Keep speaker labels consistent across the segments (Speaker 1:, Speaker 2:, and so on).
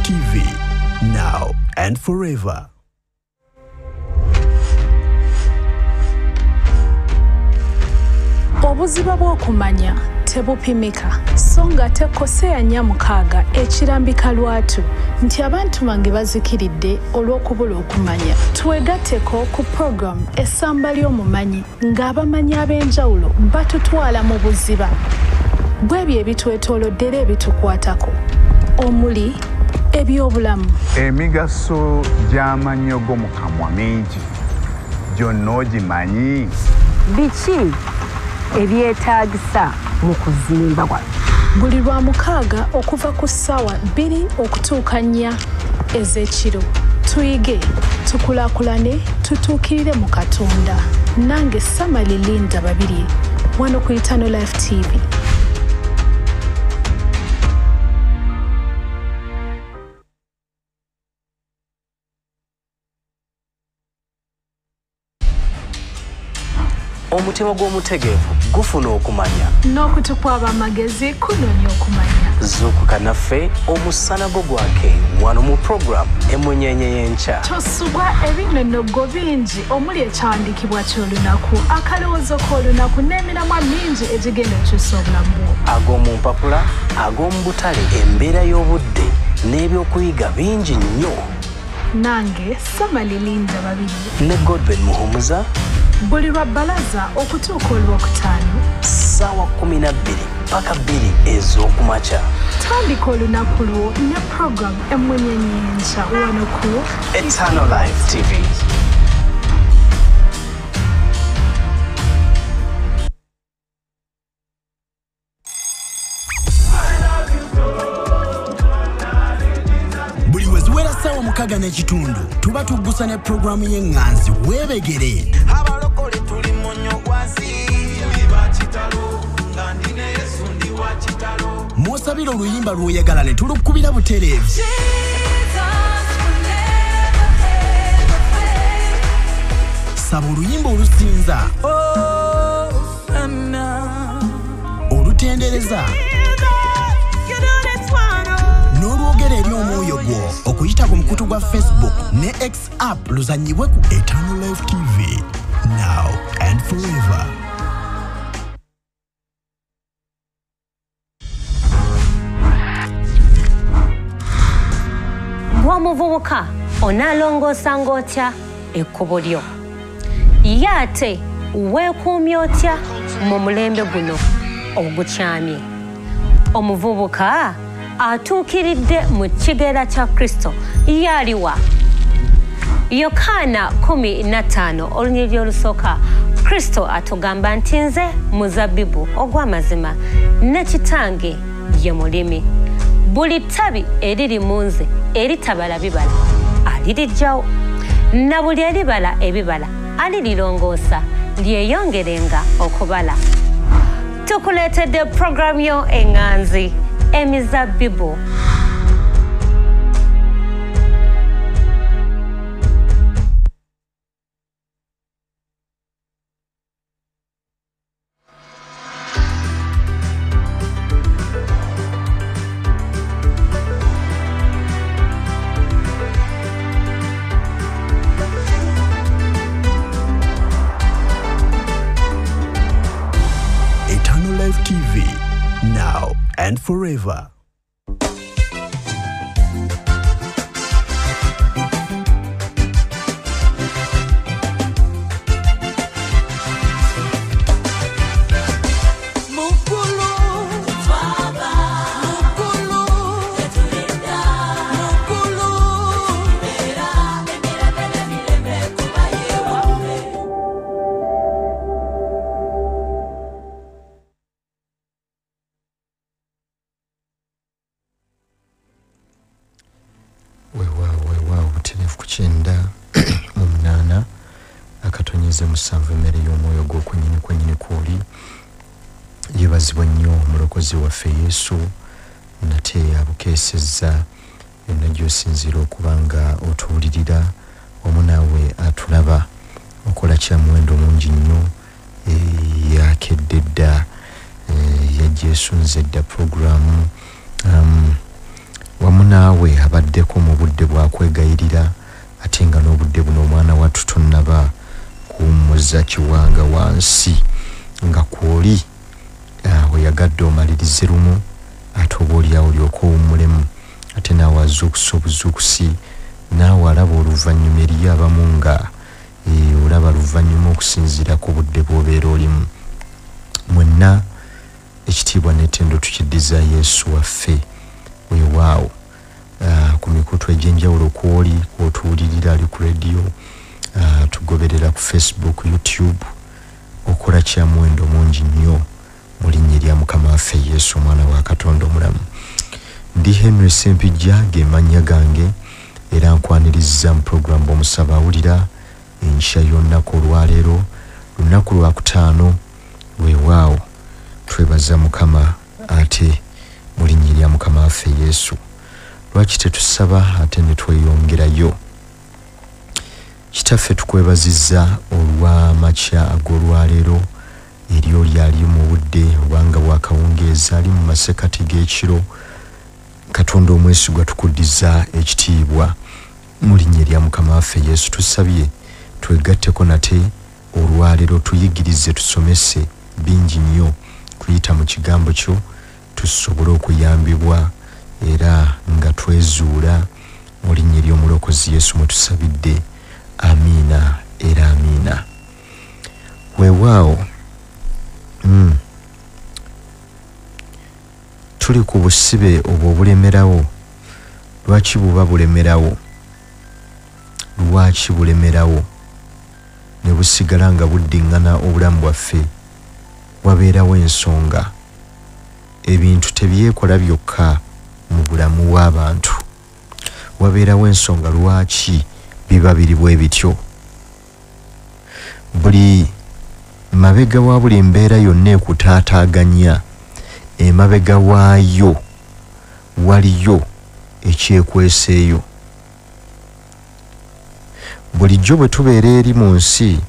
Speaker 1: TV, now and forever.
Speaker 2: Obuziba bw'okumanya tebupimika so nga tekosea nyamukaaga ekirambika lwatu nti abantu bange bazikiridde olw'okubula okumanya. Twegatteko ku program essamba ly'omumanyi ng'abamanyi ab'enjawulo batutwala mu buziba bw'ebyo ebitwetooloddera ebitukwatako omuli ebyobulamu.
Speaker 3: Emigaso gy'amannyo g'omu kamwa mingi gyonna ogimanyi?
Speaker 4: Biki ebyetaagisa mu kuzimba kwa
Speaker 2: buli lwa mukaaga okuva ku ssaawa 2 okutuuka 4 ez'ekiro tuyige tukulaakulane tutuukirire mu Katonda. Nange Samali Linda Babirye wano ku Eternal Life TV.
Speaker 5: Omutima gw'omutegeevu gufuna okumanya
Speaker 2: N'okutukwaba amagezi kunoonya okumanya.
Speaker 5: Zuukuka naffe omusana gwo gwake wano mu program Emunyenye y'enkya.
Speaker 2: Tosubwa ebinnonogo bingi omuli ekyawandiikibwa ky'olunaku akalowoozo k'olunaku n'emiramwa mingi egigenda okukyusa obulamu bwo.
Speaker 5: Ag'omu mpapula, ag'omu butale, embeera y'obudde n'ebyokuyiga bingi nnyo.
Speaker 2: Nange Samali Linda Babirye
Speaker 5: Ne Godwin Muhumuza
Speaker 2: buli lwa bbalaza okutuuka olwokutaano
Speaker 5: ssaawa 12 paka 2 ez'okumakya.
Speaker 2: tandika olunaku lwo ne program Emunyenye y'enkya wano ku
Speaker 5: Eternal Life TV.
Speaker 1: Buli weziwera ssaawa 6 n'ekitundu tuba tuggusa ne programu y'enganzi weebegere.
Speaker 6: Abalokole tuli munyo gwasi biba kitalo ngandine Yesu ndi wa kitalo.
Speaker 1: Mwosabira oluyimba lw'oyagala ne tulukubira butereevu. Saba oluyimba olusinza olutendereza n'olwogera eri omwoyo gwo okuyita ku mukutu gwa Facebook ne X app luzanyibwe ku Eternal Life TV, now and forever.
Speaker 4: bw'omuvubuka onaalongoosanga otya ekkubo lyo? Ye ate weekuumya otya mu mulembe guno ogukyamye? Omuvubuka atuukiridde mu kigera kya Kristo ye aliwa? Yokaana 15 olunyiriri olusooka Kristo atugamba nti nze muzabbibu ogw'amazima ne kitange ye mulimi. Buli ttabi eriri mu nze eritabala bibala aliriggyawo, na buli eribala ebibala alirirongoosa lyeyongerenga okubala. Tukuleetedde program yo enganzi emizabbibu.
Speaker 1: Eternal Life TV, now and forever.
Speaker 7: musanvu emmere y'omwoyo gw'okwennyini kwennyini kw'oli. Yeebazibwa nnyo omulokozi waffe Yesu, nate abukeesezza yonna gy'osinziira okuba nga otuwulirira wamu naawe atulaba. Okola kya muwendo mungi nnyo, yakedde dda, yajja esunze dda puroguramu wamu naawe abaddeko mu budde bwakwegayirira ate nga n'obudde buno omwana wattu tonnaba kuwummuza kiwanga wansi nga kwoli oyagadde omalirize lumu ate oba oliawo olyoka owummulemu ate naawe azuukusa obuzuukusi naawe alaba oluvannyuma eriyo abamu nga olaba luvannyuma okusinziira ku budde bw'obeera olimu. Mwenna ekitiibwa n'ettendo tukiddiza Yesu waffe weewaawo ku mikutu egy'enjawulo kwoli kwotuwulirira ali ku radio tugoberera ku Facebook, YouTube, okola kya muwendo mungi nnyo mu linnya lya Mukama waffe Yesu omwana wa Katonda omulamu. Ndi Henry Sempijja ge mannya gange era nkwaniriza mu programu Omusaba Awulira enkya y'olunaku olwaleero lunaku lwa kutaano weewaawo twebaza Mukama ate mu linnya lya Mukama waffe Yesu. Lwaki tetusaba ate ne tweyongerayo? Kitaffe tukwebazizza olw'amakya ag'olwaleero eryo lyali mu budde obanga bwakawungeeza ali mu masekati g'ekiro. Katonda omwesigwa tukuddiza ekitiibwa mu linnya lya Mukama waffe Yesu. Tusabye twegatteko nate olwaleero tuyigirize tusomese bingi nnyo kuyita mu kigambo kyo tusobole okuyambibwa era nga twezuula mu linnya ly'omulokozi Yesu mwe tusabidde. Amiina era amiina. Weewaawo tuli ku busibe obwo obulemerawo. Lwaki buba bulemerawo? Lwaki bulemerawo ne busigala nga buddiŋŋana obulamu bwaffe? Wabeerawo ensonga. Ebintu tebyekola byokka mu bulamu bw'abantu. Wabeerawo ensonga lwaki biba biri bwe bityo. Buli mabega wa buli mbeera yonna ekutaataaganya emabega waayo waliyo ekyekweseeyo. Bulijjo bwe tubeera eri mu nsi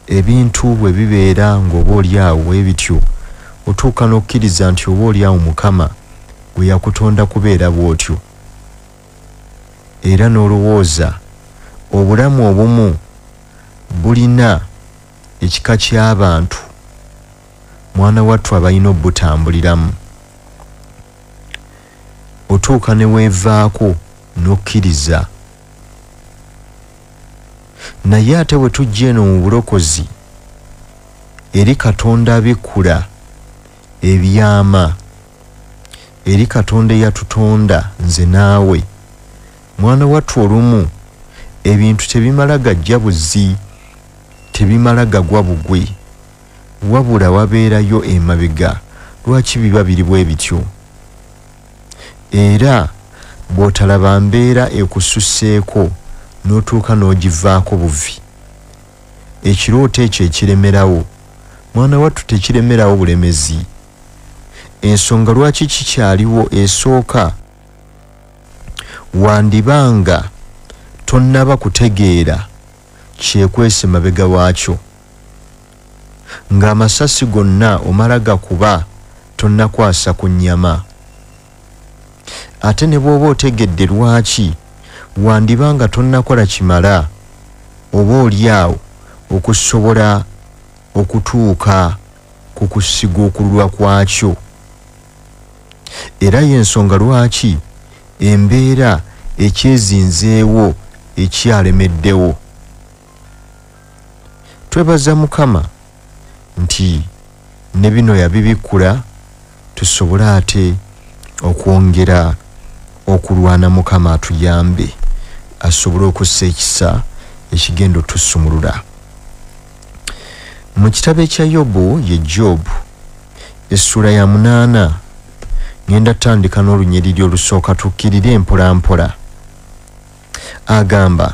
Speaker 7: ebintu bwe bibeera ng'oba oliawo bwe bityo otuuka n'okkiriza nti oba oliawo Mukama gwe yakutonda kubeera bw'otyo era n'olowooza obulamu obumu bulina ekika ky'abantu mwana wattu abalina obutambuliramu. Otuuka ne weevaako n'okkiriza. Naye ate bwe tujja eno mu bulokozi eri Katonda abikkula ebyama, eri Katonda eyatutonda nze naawe, mwana wattu olumu ebintu tebimala gajja buzzi, tebimala gagwa bugwe, wabula wabeerayo emabega. Lwaki biba biri bwe bityo? Era bw'otalaba mbeera ekususseeko n'otuuka n'ogivaako buvi, ekirooto ekyo ekiremerawo mwana wattu tekiremerawo bulemezi. Ensonga lwaki kikyaliwo esooka wandibanga tonnaba kutegeera kyekwese mabega waakyo, ng'amasasi gonna omala gakuba tonnakwasa ku nnyama. Ate ne bw'oba otegedde lwaki wandibanga tonnakola kimala oba oliawo okusobola okutuuka ku kusiga okululwa kwakyo. Era y'ensonga lwaki embeera ekyezinzeewo ekyalemeddewo. Twebaza Mukama nti ne bino yabibikkula tusobole ate okwongera okulwana. Mukama atuyambe asobole okussa ekisa ekigenda otusumulula. Mu kitabo ekya Yobu ye Jobu essula ya 8 ngenda tandika n'olunyiriri olusooka tukkirire mpola mpola. Agamba,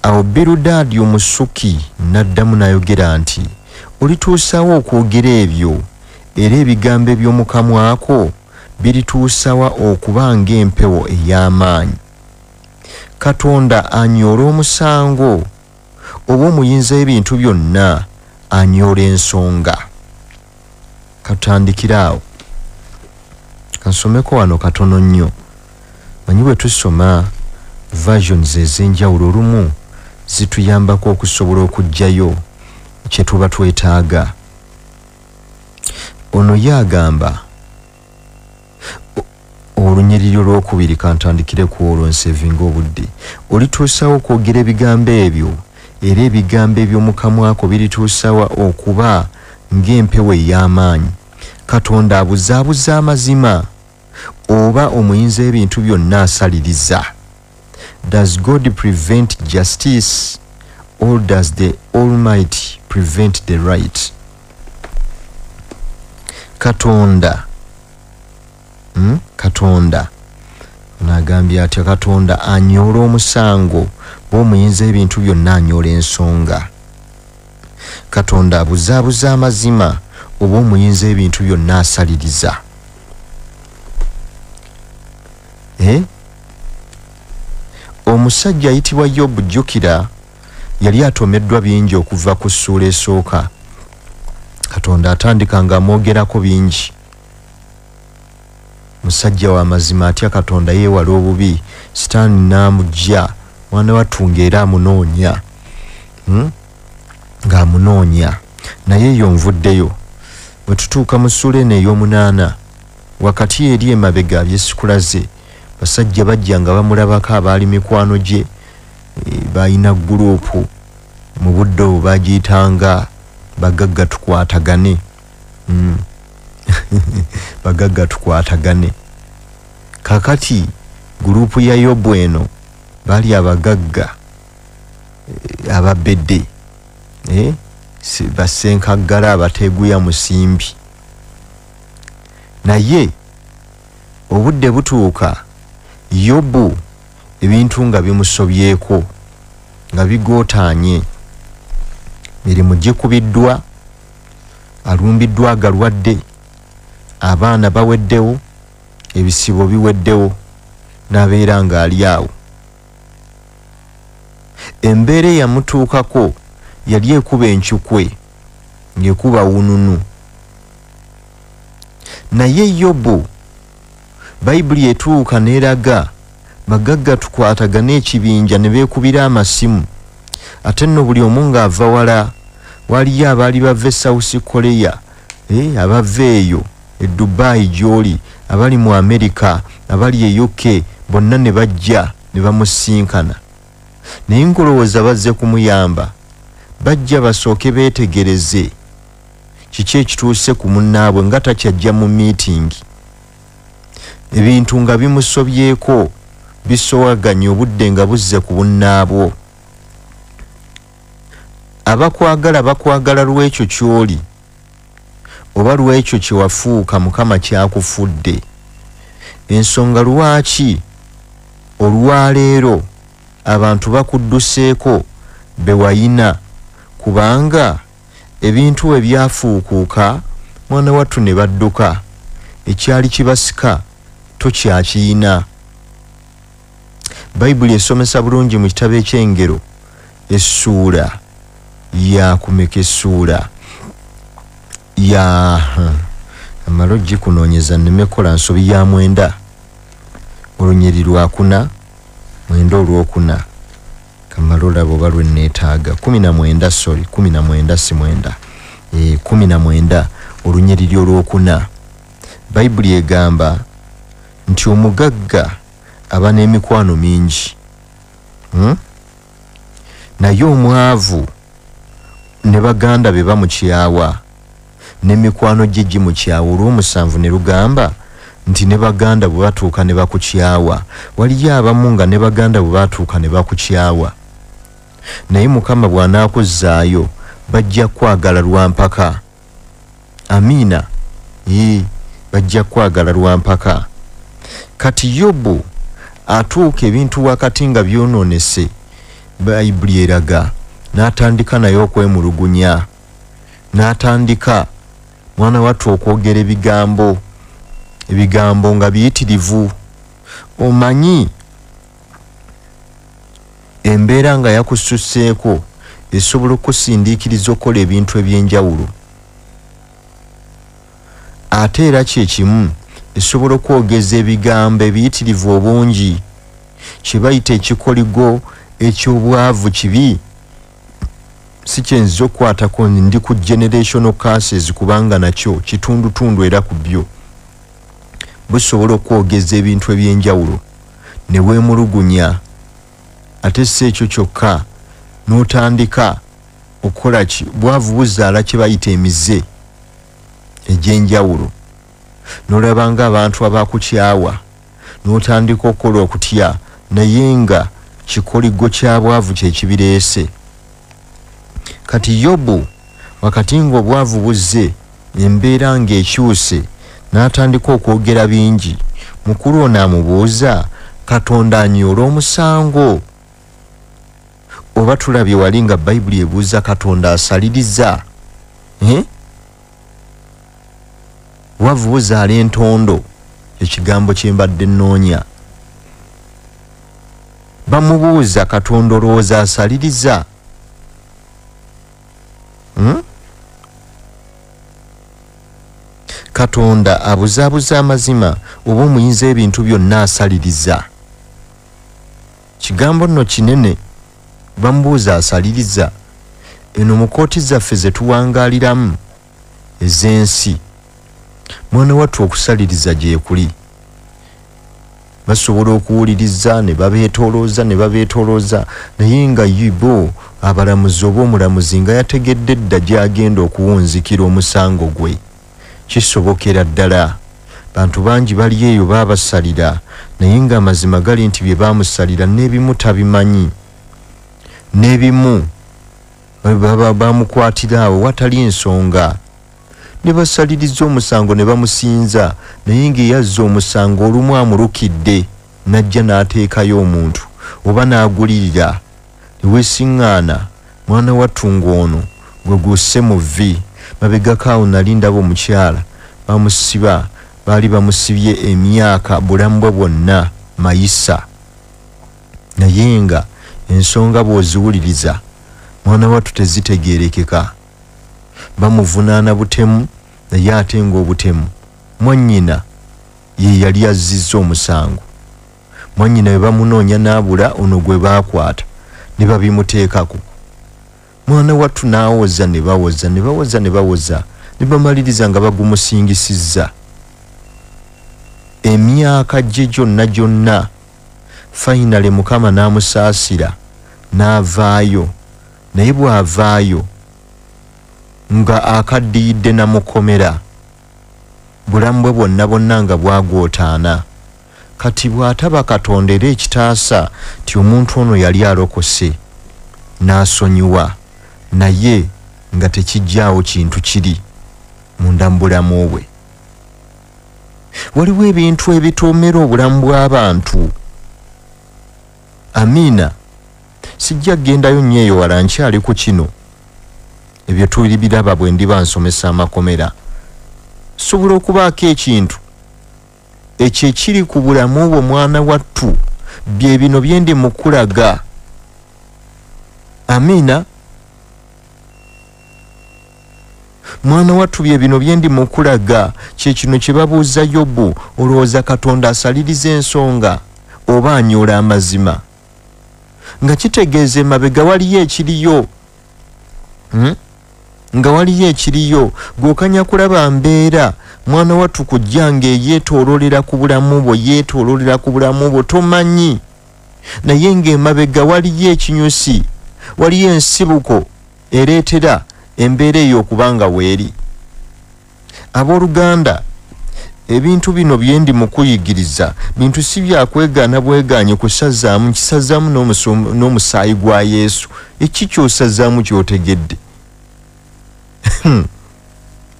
Speaker 7: awo Birudaadi omusuki n'addamu n'ayogera nti, olituusawo okwogera ebyo era ebigambo eby'omu kamwa ko birituusawa okuba ng'empewo ey'amaanyi? Katonda anyoola omusango oba omuyinza ebintu byonna anyoola ensonga? Katandikira awo kansomeko wano katono nnyo manyi bwe tusoma versions ez'enjawulo olumu zituyambako okusobola okuggyayo kye tuba twetaaga. Ono yagamba olunyiriri olwokubiri kantandikire ku olwo nsevinga obudde olituusawo okwogera ebigambo ebyo era ebigambo eby'omu kamwako birituusawa okuba ng'empewo ey'amaanyi. Katonda abuzaabuza amazima oba omuyinza ebintu byonna asaliriza. Does God prevent justice or does the Almighty prevent the right? Katonda Katonda nagambye atya Katonda anyoola omusango bw'omuyinza ebintu byonna anyoola ensonga. Katonda abuzaabuza amazima oba omuyinza ebintu byonna asaliriza. Omusajja ayitibwa Yobu jjukira yali atomeddwa bingi okuva ku ssuula esooka. Katonda atandika ng'amwogerako bingi. Musajja wa mazima atya Katonda yeewala obubi. Sitaani n'amugya mwana watunga era amunoonya ng'amunoonya naye yonvuddeyo. Bwe tutuuka mu ssuula eno ey'omunaana wakati eri emabega byesikulaze basajja bajja nga bamulabako abaali mikwano gye balina guruupu mu budde obwo bagiyitanga bagagga tukwatagane. Bagagga tukwatagane. Kakati guruupu ya Yobu eno bali abagagga ababedde basenkaggala abateeguya musimbi. Naye obudde butuuka Yobu ebintu nga bimusobyeko nga bigootaanye, mirimu gikubiddwa, alumbiddwa agalwadde, abaana baweddewo, ebisibo biweddewo, n'abeera ng'ali awo. Embeera eyamutuukako yali ekuba enkyukwe ng'ekuba wununu. Naye Yobu Bayibuli etuuka n'eraga bagagga tukwatagane ekibinja ne beekubira amasimu. Ate nno buli omu ng'ava wala. Waliyo abaali bava e South Korea, abava eyo e Dubai gy'oli, abali mu America, abali e UK, bonna ne bajja ne bamusinkana. Naye ngolowooza bazze kumuyamba. Bajja basooke beetegereze kiki ekituuse ku munnaabwe nga takyajja mu miitingi. Ebintu nga bimusobyeko bisowaganye obudde nga buzze ku bunnaabwo. Abakwagala bakwagala lw'ekyo ky'oli oba lw'ekyo kye wafuuka Mukama kyakufudde. Ensonga lwaki olwaleero abantu bakudduseeko be wayina kubanga ebintu ebyafuukuuka mwana wattu ne badduka. Ekyali kibasika tokyakiyina. Bayibuli esomesa bulungi mu kitabo eky'Engero essuula yakumeka essuula ya amalojji kunoonyeza nnemekola nsobi ya 9 olunyiri lwa 4 mwenda olwokuna kamalola boba lwenneetaaga 19 sorry 19 si 9 19 olunyiriri olwokuna. Bayibuli egamba nti omugagga aba n'emikwano mingi naye omwavu ne baganda be bamukyawa n'emikwano gye gimukyawa. Olw'omusanvu ne lugamba nti ne baganda bwe batuuka ne bakukyawa. Waliyo abamu nga ne baganda bwe batuuka ne bakukyawa. Naye Mukama bw'anaakuzzaayo bajja kwagala lwampaka. Amiina. Bajja kwagala lwampaka. Kati Yobu atuuka ebintu wakati nga byonoonese. Bayibuli eraga n'atandika naye okwemulugunya. N'atandika mwana wattu okwogera ebigambo nga biyitirivu. Omanyi embeera nga yakususseeko esobola okusindiikiriza okukola ebintu eby'enjawulo. Ate era kye kimu esobola okwogeza ebigambo ebiyitirivu obungi kye bayita ekikoligo eky'obwavu kibi si kyenziza okukwatako ndi ku generational curses kubanga nakyo kitundutundu era ku byo busobola okwogeza ebintu ebyenjawulo ne weemulugunya ate si ekyo kyokka n'otandika okukola ki bwavu buzaala kye bayita emize egy'enjawulo n'olaba ng'abantu abakukyawa n'otandika okukola okutya naye nga kikoligo kya bwavu kyekibireese. Kati Yobu wakati ng'obwavu buzze embeera ng'ekyuse n'atandika okwogera bingi, mukulu ono amubuuza Katonda anyoola omusango. Oba tulabye wali nga Bayibuli ebuuza Katonda asaliriza? Bwavu buzaala entondo, ekigambo kye mbadde nnoonya. Bamubuuza Katonda olowooza asaliriza? Katonda abuzaabuza amazima oba omuyinza ebintu byonna asaliriza? Kigambo nno kinene. Bamubuuza asaliriza. Eno mu kooti zaffe ze tuwangaaliramu ez'ensi, mwana wattu okusaliriza gye kuli. Basobola okuwuliriza ne babeetoolooza naye nga yibo abalamuzi oba omulamuzi nga yategedde dda gy'agenda okuwunzikira omusango gwe. Kisobokera ddala bantu bangi bali eyo baabasalira naye nga amazima gali nti bye baamusalira n'ebimu tabimanyi, n'ebimu baamukwatira awo watali ensonga. Ne basaliriza omusango ne bamusinza naye ng'eyazza omusango olumu amulukidde n'ajja n'ateekayo omuntu oba n'agulirira ne weesiŋŋaana mwana wattu ng'ono gwe gusse mu vvi. Mabegako awo nali ndaba omukyala bamusiba, baali bamusibye emyaka bulamu bwe bwonna mayisa, naye nga ensonga bw'oziwuliriza mwana wattu tezitegeerekeka. Bamuvunaana butemu naye ate ng'obutemu mwannyina ye yali azzizza omusango. Mwannyina bwe bamunoonya n'abula, ono gwe baakwata ne babimuteekako. Mwana wattu n'awoza ne bawoza ne bamaliriza nga bagumusingisizza. Emyaka gye gyonna fayinale Mukama n'amusaasira n'avaayo, naye bw'avaayo nga akaddiyidde namukomera, bulamu bwe bwonna nga bwagwotaana. Kati bw'ataba Katonda era ekitaasa ti omuntu ono yali alokose n'asonyiwa, naye nga tekijjaawo kintu kiri munda mu bulamu bwe. Waliwo ebintu ebitoomera obulamu bw'abantu. Amiina, sijja gendayo nnyo eyo wala, nkyali ku kino ebyo tuli biraba bwe ndiba nsomesa amakomera. Sobola okubaako ekintu ekyo ekiri ku bulamu bwo mwana wattu, bye bino bye ndi mukulaga. Amiina, mwana wattu bye bino bye ndi mukulaga. Kye kino kye babuuza Yobu, olowooza Katonda asaliriza ensonga oba anyoola amazima? Nga kitegeeza emabega waliyo ekiriyo. Nga waliyo ekiriyo, gw'okanya kulaba mbeera mwana wattu kujja ng'eyeetooloolera ku bulamu bwo tomanyi, naye ng'emabega waliyo ekinyusi, waliyo ensibuko ereetera embeera eyo okuba nga weeri. Abooluganda, ebintu bino bye ndi mu kuyigiriza bintu si byakwegaana bwegaanye kusazaamu, kisazaamu n'omusaayi gwa Yesu. Eki ky'osazaamu ky'otegedde.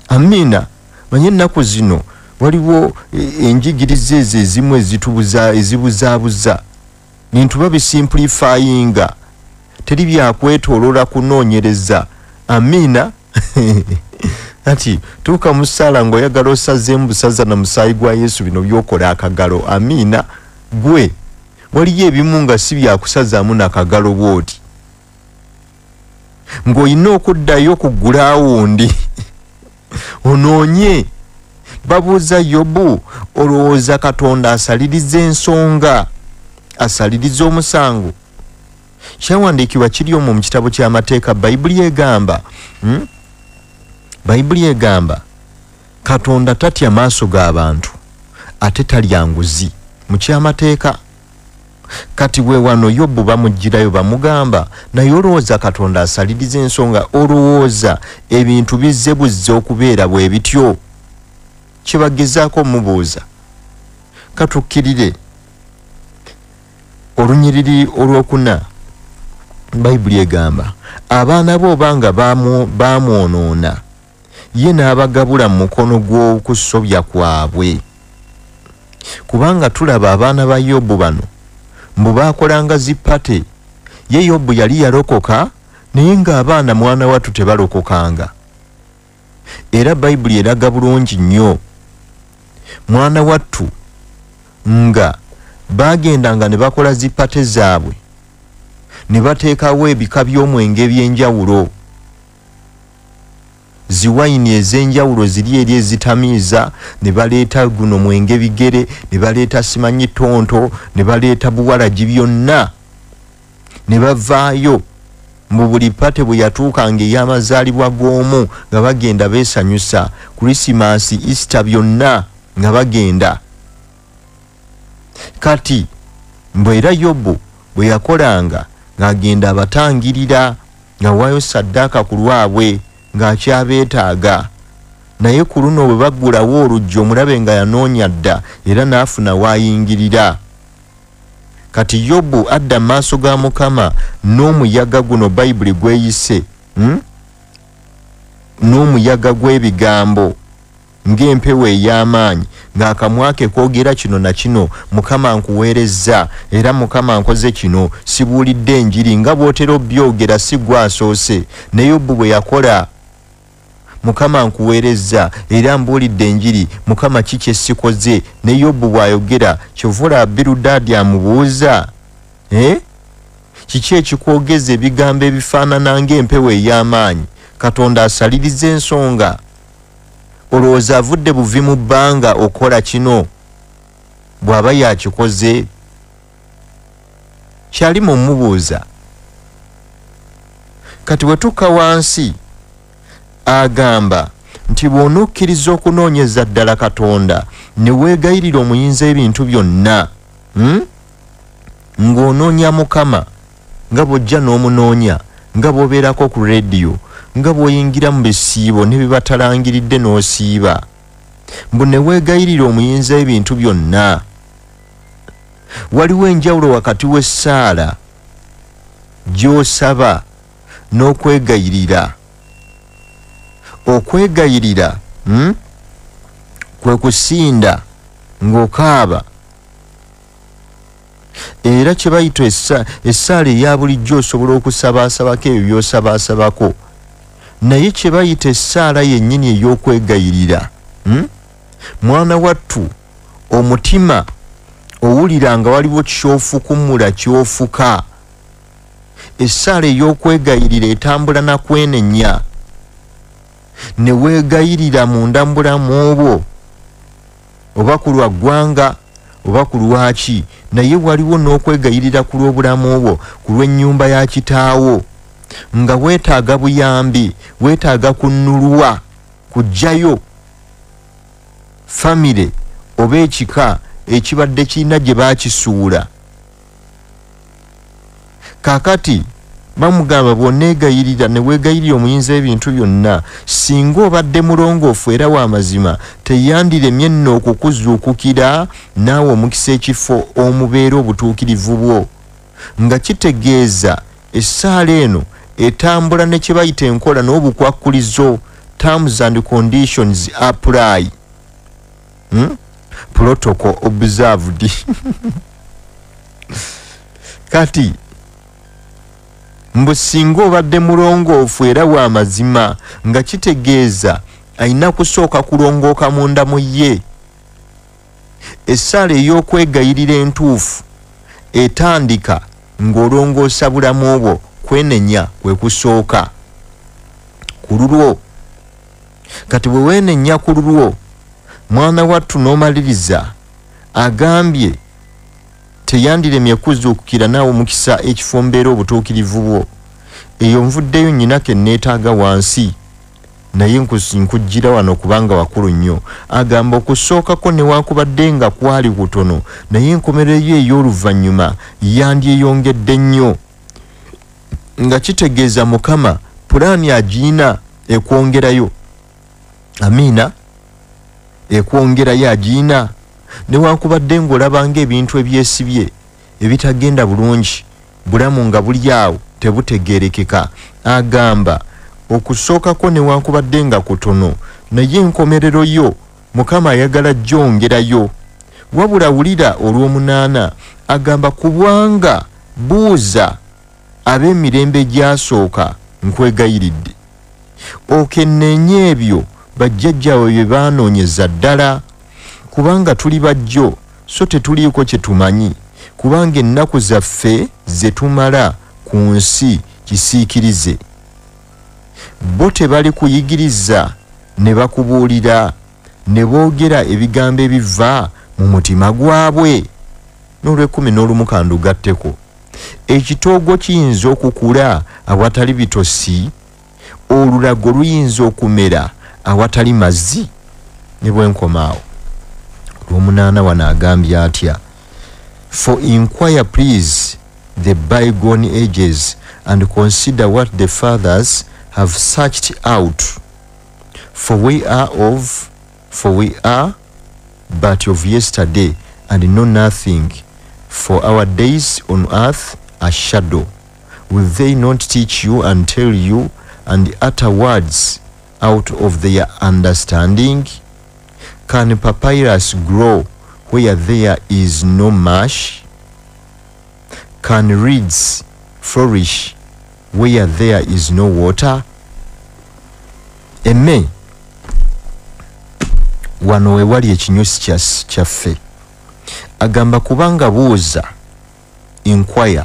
Speaker 7: Amiina, manye ennaku zino waliwo enjigiriza ezo ezimu ezibuzaabuza bintu babisimplifyinga, teri byakwetooloola kunoonyereza. Amiina. Ati tuuka mu ssaala ng'oyagala osazeemu busaza na musaayi gwa Yesu, bino byokola akagalo. Amiina, gwe waliyo ebimu nga si byakusazaamu n'akagalo bw'oti, ng'olina okuddayo kugula awundi onoonye babuuza Yobu, olowooza Katonda asaliriza ensonga, asaliriza omusango? Kyawandiikibwa kiri omwo mu kitabo ky'amateeka. Bayibuli egamba Katonda tatya maaso g'abantu ate talya nguzi mu kyamateeka. Kati bwe wano Yobu bamugirayo bamugamba, naye olowooza Katonda asaliriza ensonga? Olowooza ebintu bizze buzze okubeera bwe bityo? Kye bagezaako mubuuza. Katukkirire olunyiriri olwokuna. Bayibuli egamba abaana bo banga bamwonoona, ye n'abagabula mu mukono gw'okusobya kwabwe. Kubanga tulaba abaana ba Yobu bano mbu baakolanga zipate. Ye Yobu yali yalokoka, naye ng'abaana mwana wattu tebalokokanga. Era Bayibuli eraga bulungi nnyo mwana wattu nga bagendanga ne bakola zipate zaabwe, ne bateekawo ebika by'omwenge by'enjawulo, ziwayini ez'enjawulo ziri eri ezitamiiza, ne baleeta guno mwenge bigere, ne baleeta simanyi tonto, ne baleeta buwalagi, byonna ne bavaayo mu buli pate bwe yatuukanga ey'amazaalibwa g'omu nga bagenda beesanyusa. Krisimansi, Easter, byonna nga bagenda. Kati mbwera Yobu bwe yakolanga ng'agenda abatangirira, ng'awaayo saddaaka ku lwabwe ng'akyabeetaaga. Naye ku luno bwe baggulawo oluggi omulabe nga yanoonya dda era n'afuna w'ayingirira. Kati Yobu adda mu maaso ga Mukama n'omuyaga guno Bayibuli gweyise, n'omuyaga gw'ebigambo ng'empewo ey'amaanyi, ng'akamwa ke koogera kino na kino. Mukama nkuweerezza era Mukama nkoze kino, sibuulidde enjiri nga bw'otera obyogera, si gwe asoose. Ne Yobu bwe yakola, Mukama nkuweerezza era mbuulidde enjiri, Mukama ki kye sikoze? Ne Yobu bw'ayogera, kyovula Birudaadi amubuuza, kiki ekikwogeza ebigambo ebifaanana ng'empewo ey'amaanyi? Katonda asaliriza ensonga? Olowooza avudde buvi mu bbanga okola kino bw'aba yakikoze? Kyali mu mubuuza. Kati bwe tukka wansi agamba nti bw'onokkiriza okunoonyeza ddala Katonda ne weegayirira omuyinza ebintu byonna, ng'onoonya Mukama, nga bw'ojja n'omunoonya, nga bw'obeerako ku rediyo, nga bw'oyingira mu bisiibo ne bibatalangiridde n'osiiba, mbu ne weegayirira omuyinza ebintu byonna. Waliwo enjawulo wakati w'essaala gy'osaba n'okwegayirira. Okwegayirira kwe kusinda ng'okaaba, era kye bayita essaala eya bulijjo osobola okusabaasabako ebyo by'osabaasabako. Naye kye bayita essaala yennyini ey'okwegayirira, mwana wattu, omutima owulira nga waliwo ky'ofukumula ky'ofuka. Essaala ey'okwegayirira etambula na kwenenya, ne weegayirira munda mu bulamu obwo, oba ku lwa ggwanga oba ku lwaki. Naye waliwo n'okwegayirira ku lw'obulamu obwo, ku lw'ennyumba ya kitaawo, nga weetaaga buyambi, weetaaga kunnulwa, kujjayo famire oba ekika ekibadde kirina gye baakisuula. Kaakati bamugamba bw'oneegayirira ne weegayirira omuyinza ebintu byonna, singa obadde mulongoofu era w'amazima, teyandiremye nno okukuzuukukira naawe omukisa ekifo omubeera obutuukirivu bwo. Nga kitegeeza essaala eno etambula ne kye bayita enkola n'obukwakkulizo, terms and conditions apply, protocol observed. Kati mbu singa obadde mulongoofu era w'amazima, nga kitegeeza alina kusooka kulongooka munda mu ye. Essaala ey'okwegayirira entuufu etandika ng'olongoosa bulamu bwo, kwenenya kwe kusooka ku lulwo. Kati bwe weenenya ku lulwo, mwana wattu n'omaliriza agambye teyandiremye kuzuukukira naawe omukisa ekifo mbeera obutuukirivu bwo eyo nvuddeyo nnyinake neetaaga wansi naye nkujjira wano kubanga wakulu nnyo. Agamba okusookako newankubadde nga kwali kutono naye enkomereyo ey'oluvannyuma yandyeyongedde nnyo nga kitegeeza Mukama pulaani agiina ekwongerayo. Amiina, ekwongerayo agiina newankubadde ng'olabanga ebintu ebyesibye ebitagenda bulungi bulamu nga buli awo tebutegeerekeka. Agamba okusookako newankubadde nga kutono naye enkomerero yo Mukama ayagala gyongerayo. Wabula wulira olw'omunaana agamba kubanga buuza ab'emirembe gyasooka nkwegayiridde okenneenye ebyo bajjajjaawe bye baanoonyeza ddala kubanga tuli bajjo so tetuliiko kye tumanyi kubanga ennaku zaffe ze tumala ku nsi kisiikirize. Bo tebali kuyigiriza ne bakubuulira ne boogera ebigambo ebiva mu mutima gwabwe. N'olw'ekkumi n'olumu kandugatteko ekitoogo kiyinza okukula awatali bitosi, olulago luyinza okumera awatali mazzi. Ne bwenkomaawo olw'omunaana wano agambye atya, for inquire please the bygone ages and consider what the fathers have searched out, for we are but of yesterday and know nothing, for our days on earth are shadow. Will they not teach you and tell you and utter words out of their understanding? Can papyrus grow where there is no marsh? Can reeds flourish where there is no water? Emme wano wewali ekinyusi kyaffe. Agamba kubanga buuza, inquire,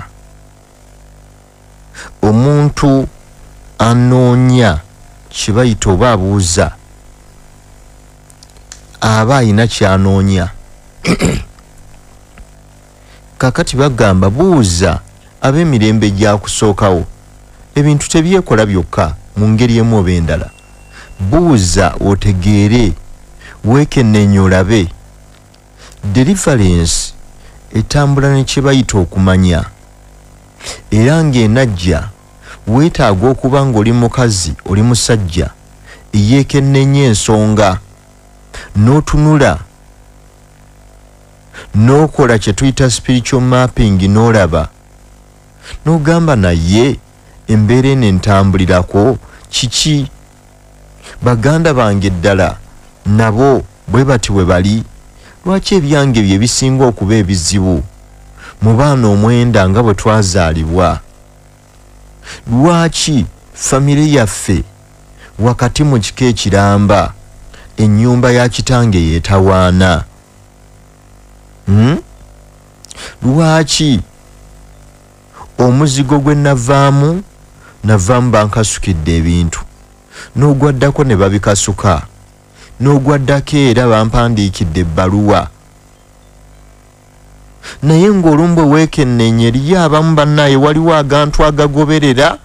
Speaker 7: omuntu anoonya kibayita oba abuuza aba ayina kyanoonya. Kakati bagamba buuza ab'emirembe gyakusookawo. Ebintu tebyekola byokka mu ngeri emu oba endala. Buuza otegeere, weekenneenye olabe. Deliverance etambula ne kye bayita okumanya. Era ng'enajja weetaaga okuba ng'oli mukazi oli musajja eyeekenneenye ensonga n'otunula n'okola kye tuyita spiritual mapping n'olaba n'ogamba naye embeera eno entambulirako kiki. Baganda bange ddala nabo bwe bati bwe bali. Lwaki ebyange bye bisinga okuba ebizibu mu baana omwenda nga bwe twazaalibwa? Lwaki famire yaffe wakati mu kika ekiramba ennyumba ya kitange yeetawaana? Lwaki omuzigo gwe navaamu bankasukidde ebintu n'ogwaddako ne babikasuka, n'ogwaddako era bampandiikidde ebbaluwa, naye ng'olumbwe weekenneenye eriyo abamu bannaye waliwo agantu agagoberera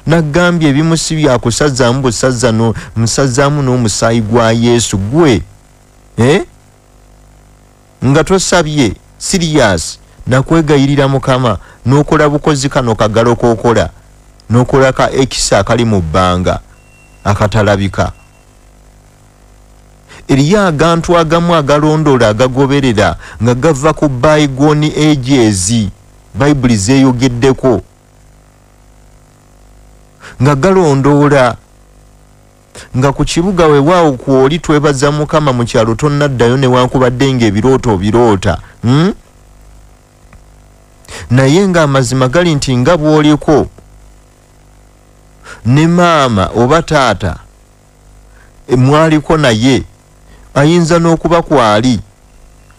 Speaker 7: naggambye ebimu si byakusazaamu busazza musazaamu n'omusaayi gwa Yesu gwe nga tosabye sirias nakwegayirira Mukama n'okola bukozi kano kagalo k'okola n'okola ka ekisa akali mu bbanga akatalabika. Eriyo agantu agamu agalondoola agagoberera nga gava ku bygone ages Bayibuli zeeyogeddeko nga galondoola nga ku kibuga weewaawo kwoli twebaza Mukama mu kyalo tonnaddayo newankubadde ng'ebirooto obiroota naye ng'amazima gali nti nga bw'oliko ne maama oba taata mwaliko naye ayinza n'okuba kwali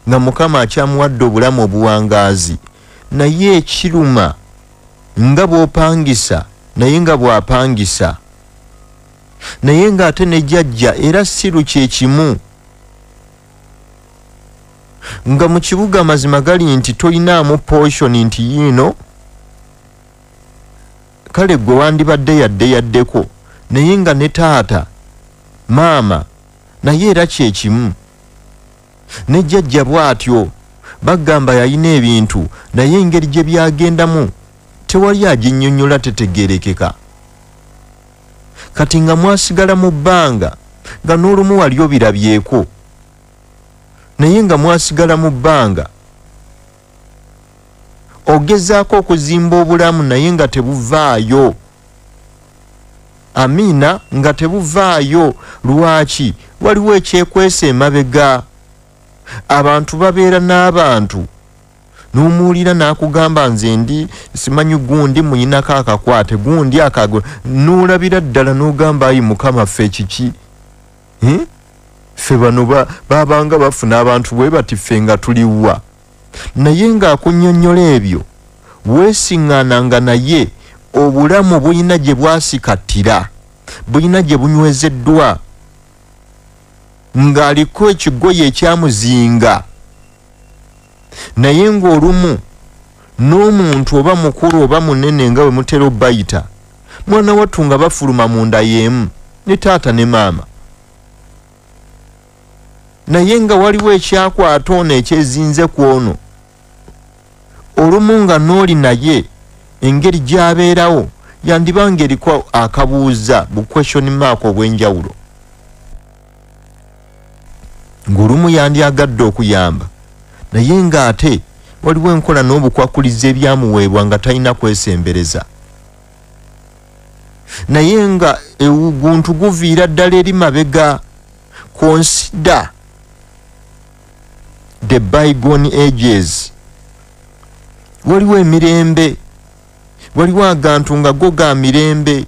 Speaker 7: nga Mukama akyamuwadde obulamu obuwangaazi, naye ekiruma nga bw'opangisa naye nga bw'apangisa naye ng'ate ne jjajja era si kye kimu nga mu kibuga amazima gali nti tolinaamu portion nti yiino kale gwe wandibadde yaddeko naye nga ne taata maama naye era kyekimu ne jjajja bw'atyo bagamba yalina ebintu naye engeri gye byagendamu tewali aginnyonnyola tetegeerekeka kati nga mwasigala mu bbanga nga n'olumu wali obirabyeko naye nga mwasigala mu bbanga ogezaako okuzimba obulamu naye nga tebuvaayo amiina nga tebuvaayo lwaki waliwo ekyekwesa emabega abantu babeera n'abantu n'omuwulira n'akugamba nze ndi simanyi gundi muyinako akakwate gundi akago n'olabira ddala n'ogamba ayi mukama ffe kiki ffe bano babanga bafuna abantu bwe bati ffe nga tuliwa naye ng'akunnyonnyola ebyo weesiŋŋaananga naye obulamu bulina gye bwasikattira bulina gye bunywezeddwa ng'aliko ekigoye ekyamuzinga naye ng'olumu n'omuntu oba mukulu oba munene nga bwe mutera obbayita mwana wattu nga bafuluma mu nda y'emu ne taata ne maama naye nga waliwo ekyakwata ono ekyezinze ku ono olumu nga n'oli naye engeri gy'abeerawo yandiba ng'eriko akabuuza bu question mark obw'enjawulo ng'olumu yandyagadde okuyamba naye ng'ate waliwo enkola n'obukwakuliza ebyamuweebwa nga talina kwesembereza naye nga ewuguntu guviira ddala eri mabega. Consider the bygone ages. Waliwo emirembe, waliwo agantu nga go ga mirembe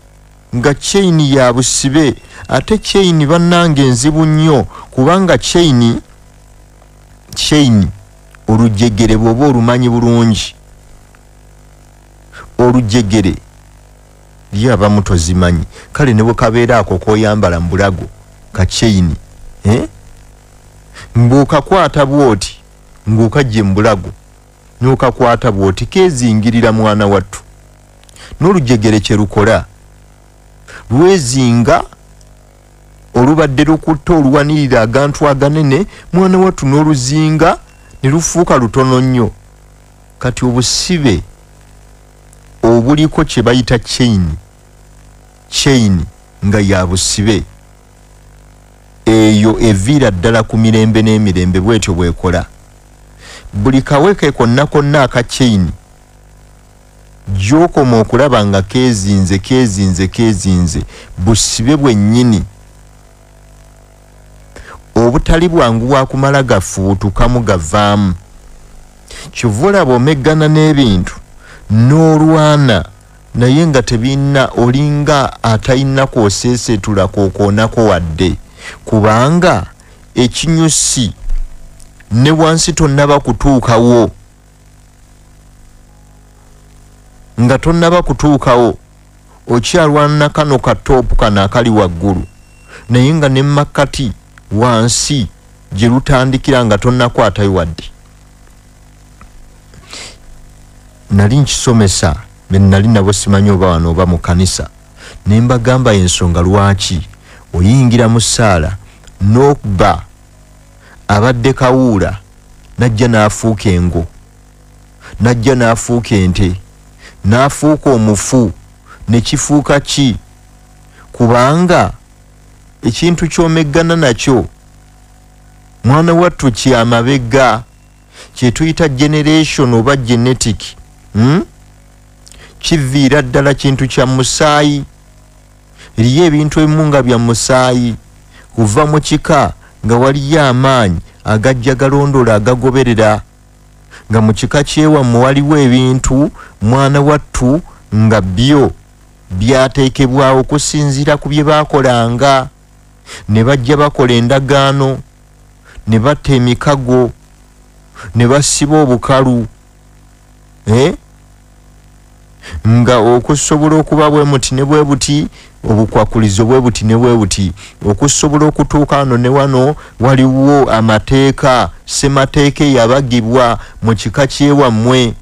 Speaker 7: nga chain ya busibe ate chain bannange nzibu nnyo kubanga chain olujegere bwoba olumanyi bulungi olujegere lyaba mutozimanyi kale ne bwe kabeera ako koyambala mu bulago ka chain ng'okakwata bwoti ng'okajje mu bulago n'okakwata bwoti kezingirira mwana wattu n'olujegere kye lukola lwezinga olubadde lukutta oluwanirira agantu aganene mwana wattu n'oluzinga ne lufuuka lutono nnyo kati obusibe obuliko kye bayita chain nga ya busibe eyo eviira ddala ku mirembe n'emirembe bwetyo bwekola buli kaweke konna aka chain gy'okoma okulaba nga kezinze busibe bwennyini obutali bwangu bwa kumala gafuutukamu gavaamu kyova olaba omeggana n'ebintu n'olwana naye nga tebinna olinga atalina kwoseesetula kwokoonako wadde kubanga ekinyusi ne wansi tonnaba kutuukawo nga tonnaba kutuukawo okyalwana kano katoopu kano akali waggulu naye nga ne makkati wansi gye lutandikira nga tonnakwatayo wadde nali nkisomesa be nali nabo simanyi oba wano oba mu kanisa ne mbagamba ensonga lwaki oyingira mu ssaala n'okuba abadde kawuula najja n'afuuka engo najja n'afuuka ente n'afuuka omufu ne kifuuka ki kubanga ekintu ky'omeggana nakyo mwana wattu kyamabega kye tuyita generation oba genetic kiviira ddala kintu kya musaayi eriyo ebintu ebimu nga bya musaayi kuva mu kika nga waliyo amaanyi agajja galondola agagoberera nga mu kika kyewammwe waliwo ebintu mwana wattu nga byo byateekebwawo okusinziira ku bye baakolanga ne bajja bakola endagaano ne batta emikago ne basiba obukalu nga okusobola okuba bwe muti ne bwe buti obukwakulizo bwe buti ne bwe buti okusobola okutuuka wano ne wano waliwo amateeka semateeka yabagibwa mu kika kyewammwe.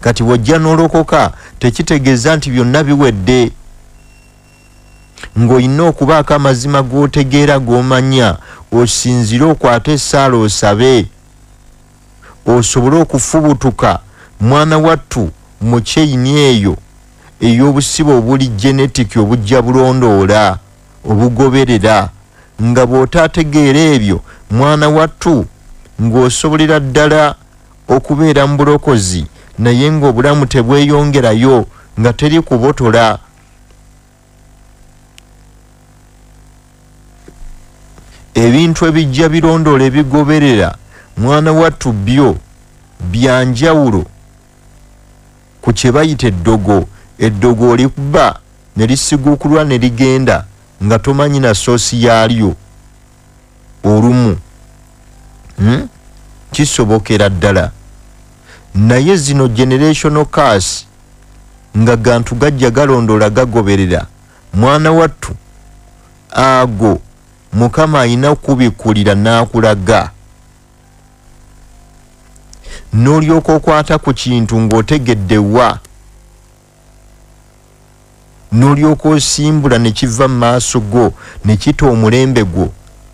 Speaker 7: Kati wojja n'olokoka tekitegeeza nti byonna biwedde, ng'olina okubaako amazima g'otegeera g'omanya osinzire okwata essaala osabe osobole okufubutuka mwana wattu mu kyeyini eyo ey'obusibo obuli genetic obujja bulondoola obugoberera, nga bw'otaategeera ebyo mwana wattu ng'osobolera ddala okubeera mu bulokozi naye ng'obulamu tebweyongerayo nga teri kubotola. Ebintu ebijja birondoola ebigoberera mwana wattu byo byanjawulo ku kye bayita eddogo. Eddogo olikuba ne lisiguukulwa ne ligenda nga tomanyi na soosi yaalyo olumu. Kisobokera ddala, naye zino generational curse nga gantu gajja galondoola gagoberera mwana wattu ago Mukama alina okubikulira n'akulaga, n'olyoka okwata ku kintu ng'otegeddewa, n'olyoka osimbula ne kiva mu maaso go ne kita omulembe gwo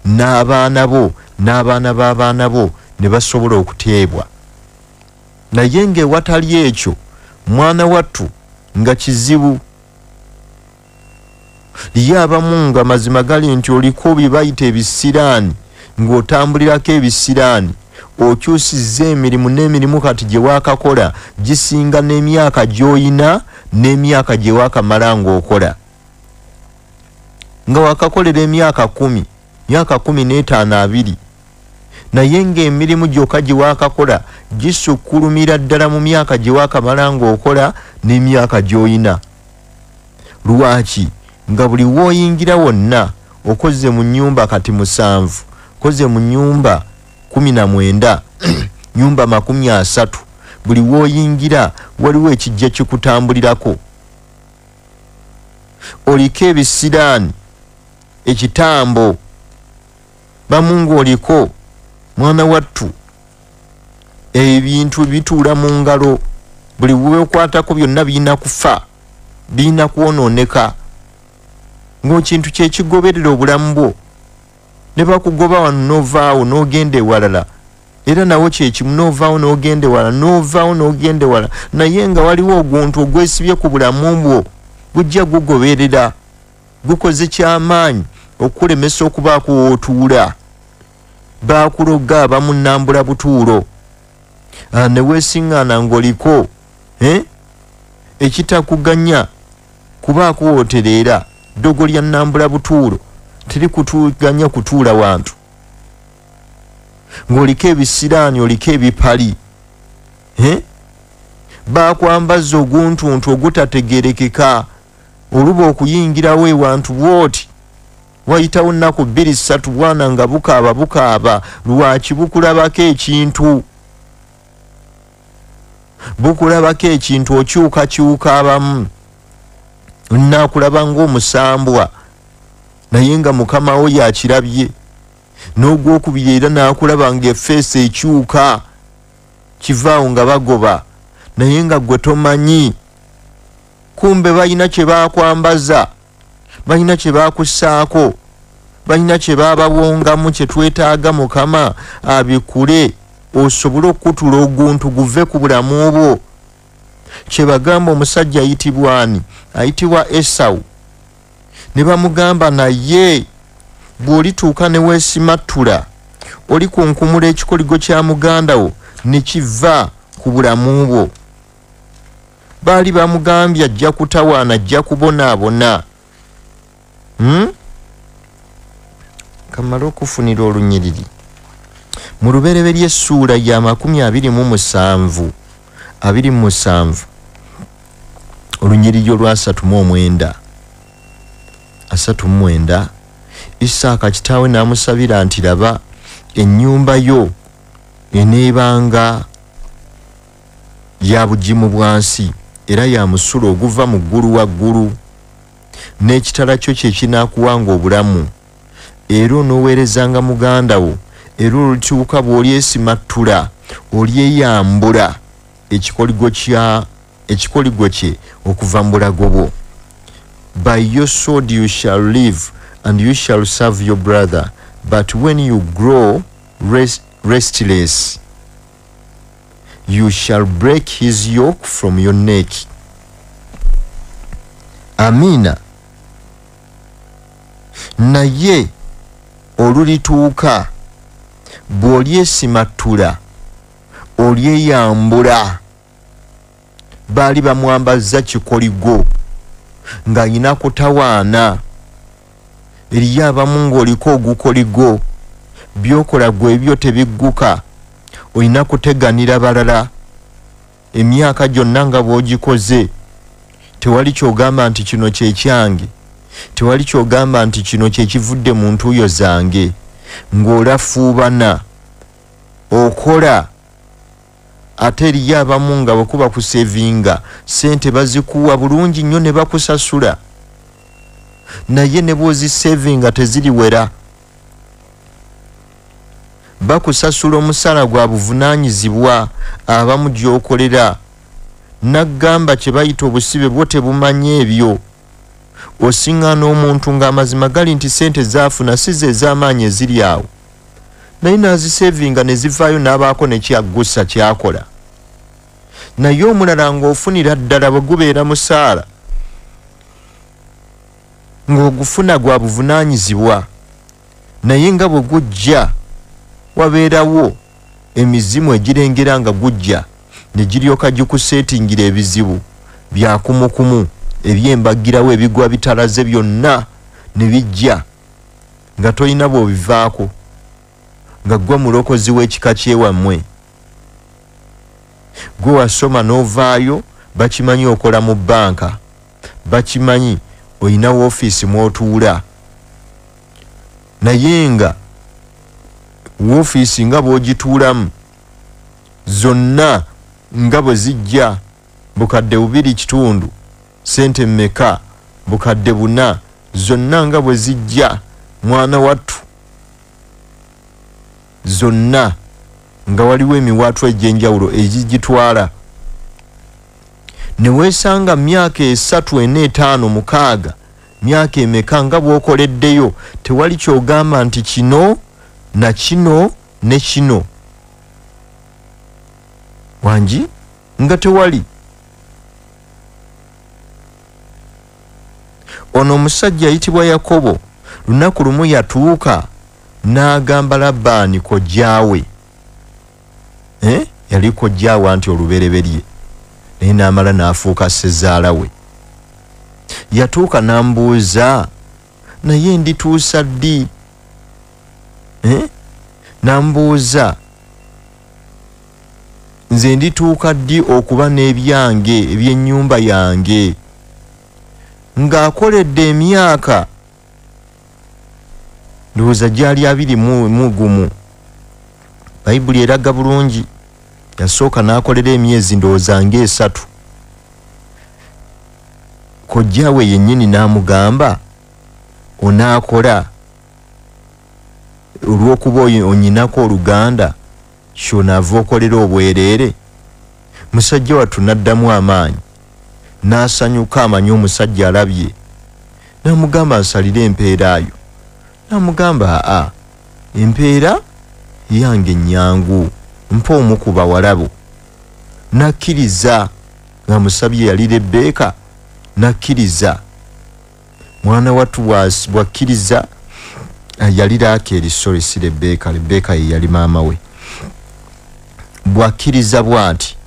Speaker 7: n'abaana bo n'abaana b'abaana bo ne basobola okuteebwa. Naye ng'ewatali ekyo mwana wattu nga kizibu. Ye abamu nga mazima gali nti oliko bye bayita ebisiraani ng'otambulirako ebisiraani okyusizza emirimu n'emirimu kati gye waakakola gisinga n'emyaka gy'oyina n'emyaka gye waakamala ng'okola. Nga waakakolera emyaka 10, myaka 15 20, naye ng'emirimu gyokka gye waakakola gisukkulumira ddala mu myaka gye waakamala ng'okola n'emyaka gy'oyina. Lwaki? Nga buli wooyingira wonna okoze mu nnyumba kati 7, okoze mu nnyumba 19, nnyumba 30, buli wooyingira waliwo ekijja kikutambulirako. Oliko ebisiraani, ekitambo, bamu ng'oliko mwana wattu ebintu bituula mu ngalo, buli weekwatako byonna birina kufa, birina kwonooneka, ng'ekintu kye kigoberera obulamu bwo. Ne bakugoba wano n'ovaawo n'ogenda ewalala, era nawo kye kimu, n'ovaawo n'ogenda ewalala, n'ovaawo n'ogenda ewalala, naye nga waliwo oguntu ogwesibye ku bulamu bwo gujja gugoberera, gukoze ky'amaanyi okulemesa okubaako w'otuula. Baakuloga abamu nnambula butuulo, ne weesiŋŋaana ng'oliko ekitakuganya kubaako w'otereera. Ddogo lya nnambula butuulo teri kutuganya kutuula wantu, ng'oliko ebisiraani, oliko ebipali, baakwambaza oguntuntu ogutategeerekeka. Oluba okuyingirawo ewantu bw'oti wayitawo nnaku 2-3 bwana nga bukaaba. Lwaki? bukulabako ekintu, bukulabako ekintu, okyukakyuka abamu naakulaba ng'omusambwa naye nga mukama wo yakirabye, n'ogwokubiri era naakulaba ng'effeesi ekyuka, kivaawo nga bagoba naye nga gwe tomanyi. Kumbe balina kye baakwambaza, balina kye baakussaako, balina kye baabawongamu kye twetaaga Mukama abikule osobole okutula oguntu guve ku bulamu bwo. Kye bagamba omusajja ayitibwa ani? Ayitibwa Esawu. Ne bamugamba naye bw'olituuka ne weesimattula olikunkumula ekikoligo kya muganda wo ne kiva ku bulamu bwo. Baali bamugambye ajja kutawaana, ajja kubonaabona. Kamala okufunira olunyiriri mu lubereberye essuula ya 27 olunyiriri olwa 39. Isaaka kitaawe n'amusabira nti laba ennyumba yo eneebanga ya bugimu bwansi era ya musulo oguva mu ggulu waggulu n'ekitala kyo kye kinaakuwanga obulamu era onooweerezanga muganda wo era olutuuka bw'olyesimattula olyeyambula ekikoligo kye okuva mu bulago bwo. By your sword you shall live and you shall serve your brother, but when you grow restless you shall break his yoke from your neck. Amina. Naye olulituuka bw'olyesimattula olyeyambula. Baali bamwambaza kikoligo ng'alina kutawaana. Eriyo abamu ng'oliko ogukoligo byokola gwe ebyo tebigguka, olina kuteganira balala. Emyaka gyonna nga bw'ogikoze tewali kyogamba nti kino kye kyange, tewali kyogamba nti kino kye kivudde mu ntuuyo zange. Ng'olafuubana okola. Ate eriyo abamu nga bwekuba kusevinga sente bazikuwa bulungi nnyo ne bakusasula, naye ne bw'ozisevinga teziriwera. Bakusasula omusala gwa buvunaanyizibwa abamu gy'okolera. Naggamba kye bayita obusibe bwo tebumanye ebyo. Osiŋŋaana omuntu ng'amazima gali nti sente zaafuna si ze ez'amaanyi eziri awo, naye n'azisevinga ne zivaayo n'abaako ne kyaggusa kyakola. Naye omulala ng'ofunira ddala bwe gubeera musaala ng'ogufuna gwa buvunaanyizibwa, naye nga bwe gujja wabeerawo emizimu egirengera nga gujja ne giryoka gikuseetingira ebizibu byakumukumu ebyembagirawo ebigwa bitalaze byonna ne bijja nga tolina bw'obivaako, nga gwe mulokozi w'ekika kyewammwe. Gwe wasoma n'ovaayo bakimanyi okola mu bbanka, bakimanyi olina woofiisi mw'otuula, naye nga woofiisi nga bw'ogituulamu zonna nga bwe zijja bukadde 2.5 sente mmeka, bukadde 4 zonna nga bwe zijja mwana wattu, zonna nga waliwo emiwaatwa egy'enjawulo egigitwala. Ne weesanga myaka 3, 4, 5, 6 myaka emeka nga bw'okoleddeyo tewali kyogamba nti kino na kino ne kino wangi nga tewali. Ono omusajja ayitibwa Yakobo lunaku lumu yatuuka n'agamba Labbaani kojjaawe, yali kojjaawe anti olubereberye, naye n'amala n'afuuka ssezaala we. Yatuuka n'ambuuza, naye ndituusa ddi? N'ambuuza, nze ndituuka ddi okuba n'ebyange eby'ennyumba yange ng'akoledde emyaka ndowooza gyali 21. Bayibuli eraga bulungi yasooka n'akolera emyezi ndowooza nga 3. Kojjaawe yennyini n'amugamba, onaakola olw'okuba onyinako oluganda kyonaava okolera obwereere. Musajja wattu n'addamu amaanyi n'asanyuka amanyi omusajja alabye, n'amugamba nsalire empeeraayo. N'amugamba empeera yange ennyangu, mpa omu ku bawalabo. N'akkiriza nga musabye yali Lebbeeka, n'akkiriza. Mwana wattu bw'akkiriza yali Laakeeri, sorry si Lebbeeka, Lebbeeka ye yali maama we. Bw'akkiriza bw'ati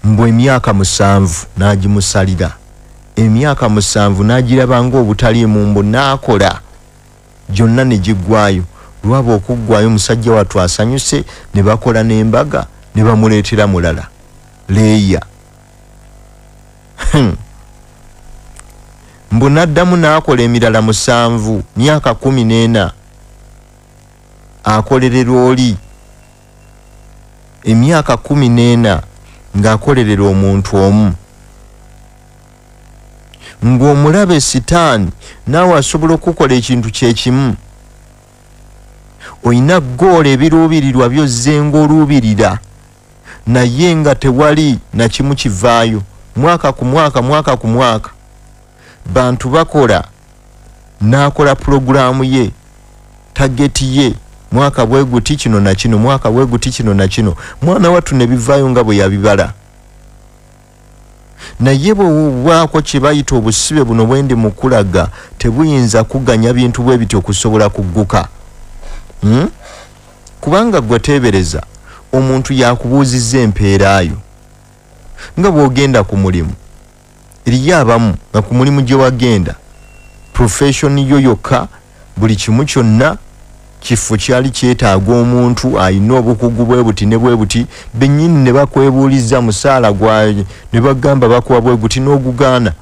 Speaker 7: mbwe emyaka 7 n'agimusalira, emyaka 7 n'agiraba ng'obutaliimu mbu, n'akola gyonna ne giggwayo. Lwaba okuggwayo musajja wattu asanyuse, ne bakola n'embaga ne bamuleetera mulala, Leeya. Mbu n'addamu n'akola emirala 7, myaka 14 akolerera oli, emyaka 14 ng'akolerera omuntu omu, ng'omulabe sitaani naawe asobola okukola ekintu kyekimu. Oyina goola ebiruubirirwa by'ozzenga oluubirira naye nga tewali na kimu kivaayo. Mwaka ku mwaka bantu bakola, n'akola pulogulaamu ye, tageti ye, mwaka bwe guti kino na kino, mwaka bwe guti kino na kino. Mwana wattu ne bivaayo nga bwe yabibala. Naye bw'obwako kye bayita obusibe buno bwendi mu kulaga tebuyinza kuganya bintu bwe bityo okusobola kugguka. Kubanga gwe teebereza omuntu yakubuuzizza empeeraayo nga bw'ogenda ku mulimu. Eriyo abamu nga ku mulimu gye wagenda profession yo yokka buli kimu kyonna kifo kyali kyetaaga omuntu ayina obukugu bwe buti ne bwe buti, bennyini ne bakwebuuliza musaala gwaye ne bagamba bakuwa bwe guti n'ogugaana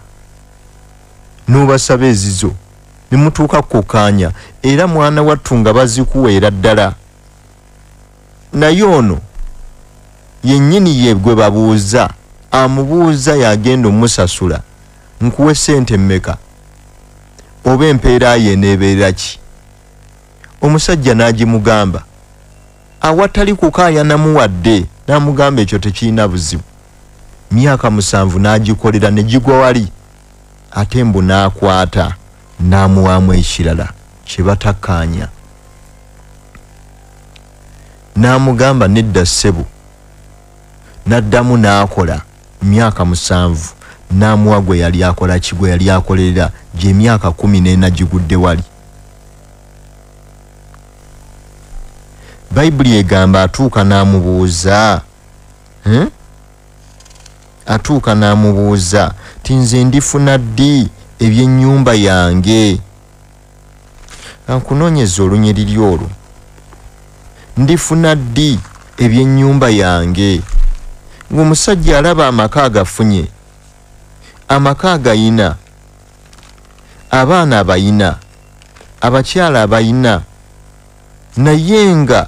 Speaker 7: n'obasaba ezizo ne mutuuka kukaanya, era mwana wattu nga bazikuweera ddala. Naye ono yennyini ye gwe babuuza, amubuuza yagenda omusasula, nkuwe ssente mmeka oba empeera ye eneebeera ki? Omusajja n'agimugamba awatali kukaaya namuwadde, n'amugamba ekyo tekirina buzibu. Myaka 7 n'agikolera ne gigwa wali, ate mbu n'akwata n'amuwaamu ekirala kye batakkaanya. N'amugamba nedda ssebo, n'addamu n'akola myaka 7 n'amuwa gwe yali akola kigwe yali akolerera gye myaka 14 gigudde wali. Bayibuli egamba atuuka n'amubuuza, atuuka n'amubuuza ti nze ndifuna ddi ebyennyumba yange? Ankunoonyeza olunyiriri olwo. Ndifuna ddi ebyennyumba yange? Ng'omusajja alaba amaka agafunye, amaka agayina, abaana abayina, abakyala abayina, naye nga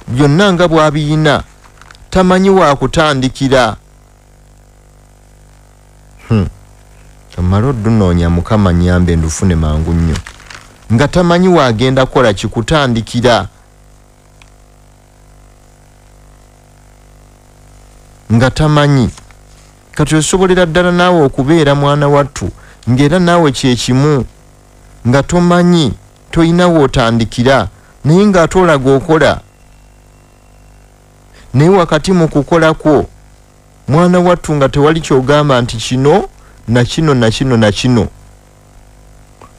Speaker 7: byonna nga bw'abiyina tamanyi wa kutandikira. Amala oddunoonya Mukama nnyambe ndufune mangu nnyo, nga tamanyi waagenda kola kikutandikira, nga tamanyi. Kati osobolera ddala naawe okubeera mwana wattu ng'era naawe kyekimu nga tomanyi, toyina wootandikira, naye ng'ate olaga okola. Naye wakati mu kukola kwo mwana wattu nga tewali kyogamba nti kino na kino na kino na kino,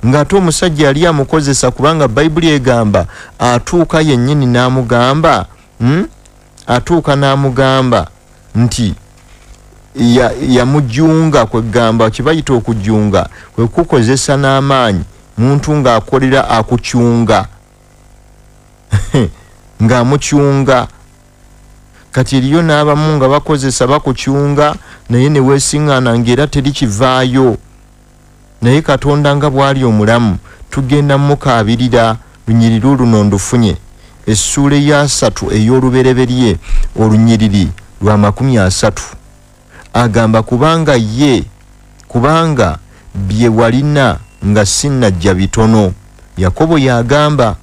Speaker 7: ng'ate omusajja yali amukozesa, kubanga Bayibuli egamba atuuka yennyini n'amugamba, atuuka n'amugamba nti yamujunga, kwegamba kibayita okujunga kwe kukozesa n'amaanyi muntu ng'akolera akucyunga ng'amucyunga. Kati eriyo n'abamu nga bakozesa bakucyunga naye ne weesiŋŋaana ng'era teri kivaayo. Naye Katonda nga bw'ali omulamu tugenda mukaabirira lunyiriri luno ndufunye, essuula ya 3 ey'olubereberye olunyiriri lwa 30. Agamba kubanga bye walina nga sinnajja bitono. Yakobo yagamba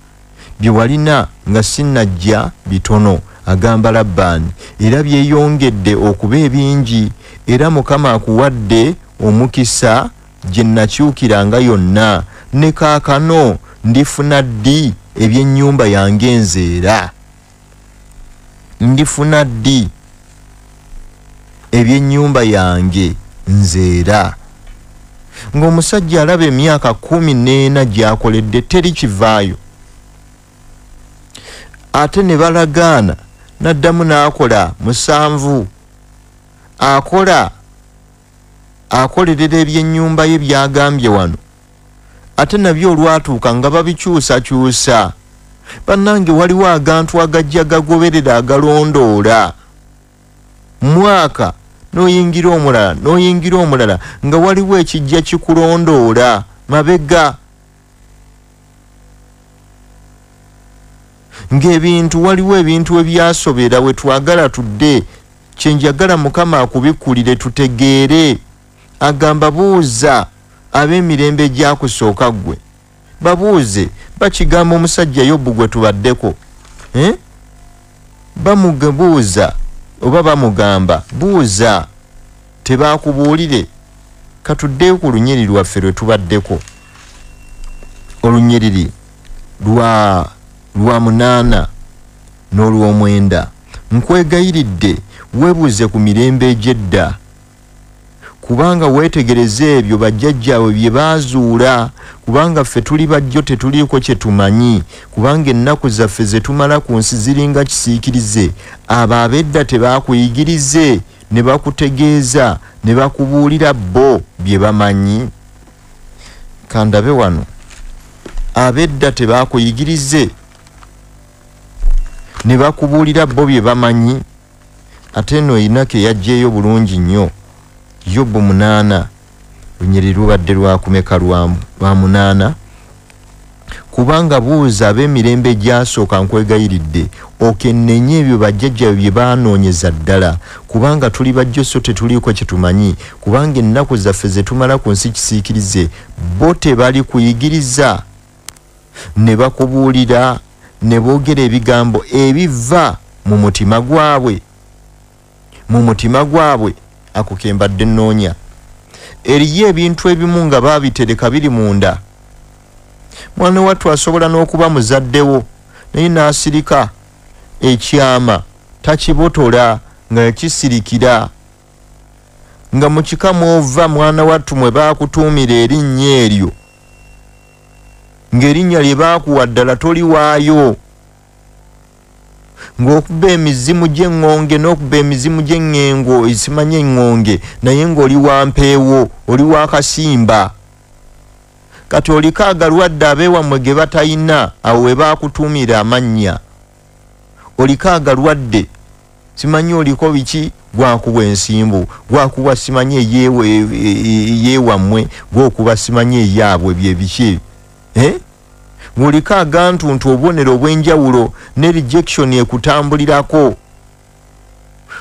Speaker 7: bye walina nga sinnajja bitono, agamba Labbaani, era byeyongedde okuba ebingi, era Mukama akuwadde omukisa gye nakyukiranga yonna, ne kaakano ndifuna ddi ebyennyumba yange nzeera? Ndifuna ddi ebyennyumba yange nzeera? Ng'omusajja alaba emyaka 14 gy'akoledde teri kivaayo, ate ne balagaana, n'addamu n'akola 7. Akolerera ebyennyumba ye byagambye wano, ate nabyo olwatuuka nga babikyusakyusa. Bannange waliwo agantu agajja gagoberera agalondoola, mwaka n'oyingira omulala nga waliwo ekijja kikulondoola mabega. Ng'ebintu waliwo ebintu ebyasobera we twagala tudde kyenjagala Mukama akubikulire tutegeere. Agamba buuza ab'emirembe gyakusooka ggwe, babuuze bakigamba omusajja Yobu gwe tubaddeko, bamubuuza oba bamugamba buuza, tebakubuulire. Katuddeyo ku lunyiri lwaffe lwe tubaddeko, olunyiriri lwa 8 n'olw'omwenda. Nkwegayiridde weebuuze ku mirembe egy'edda, kubanga weetegereze ebyo bajjajjaawe bye baazuula, kubanga ffe tuli bajjo tetuliiko kye tumanyi, kubanga ennaku zaffe ze tumala ku nsi ziringa kisiikirize. Abo ab'edda tebaakuyigirize ne bakutegeeza ne bakubuulira bo bye bamanyi? Kandabe wano, ab'edda tebaakuyigirize ne bakubuulira bo bye bamanyi? Ate eno eyinako eyajjeeyo bulungi nnyo, Yobu 8 lunyiri lubadde lwakumeka lwa 8. Kubanga buuza ab'emirembe gyasooka nkwegayiridde okennenye ebyo bajjajja bye baanoonyeza ddala, kubanga tuli bajjo so tetuliiko kye tumanyi, kubanga ennaku zaffe ze tumala ku nsi kisiikirize. Bo tebali kuyigiriza ne bakubuulira ne boogera ebigambo ebiva mu mutima gwabwe. Mu mutima gwabwe ako kembadde nnoonya. Eriyo ebintu ebimu nga baabitereka biri munda. Mwana wattu asobola n'okuba muzaddewo naye n'asirika ekyama, takibotola nga yakisirikira. Nga mu kika mw'ova mwana wattu mwe baakutuumira erinnya eryo, ng'erinnya lye baakuwa ddala toliwaayo. Ng'okuba emizimu gy'eŋŋonge n'okuba emizimu gy'eŋŋengo esimanye eŋŋonge, naye ng'oli wa mpeewo, oli wa kasimba. Kati oliko agalwadde abeewammwe ge batayina, awo we baakutuumira amannya. Oliko agalwadde, simanyi oliko biki, gwakuba ensimbu, gwakuba simanyi eyeewammwe, gwokuba simanyi eyaabwe bye biki. Ng'oliko agantuntu obubonero obw'enjawulo ne rejection ekutambulirako.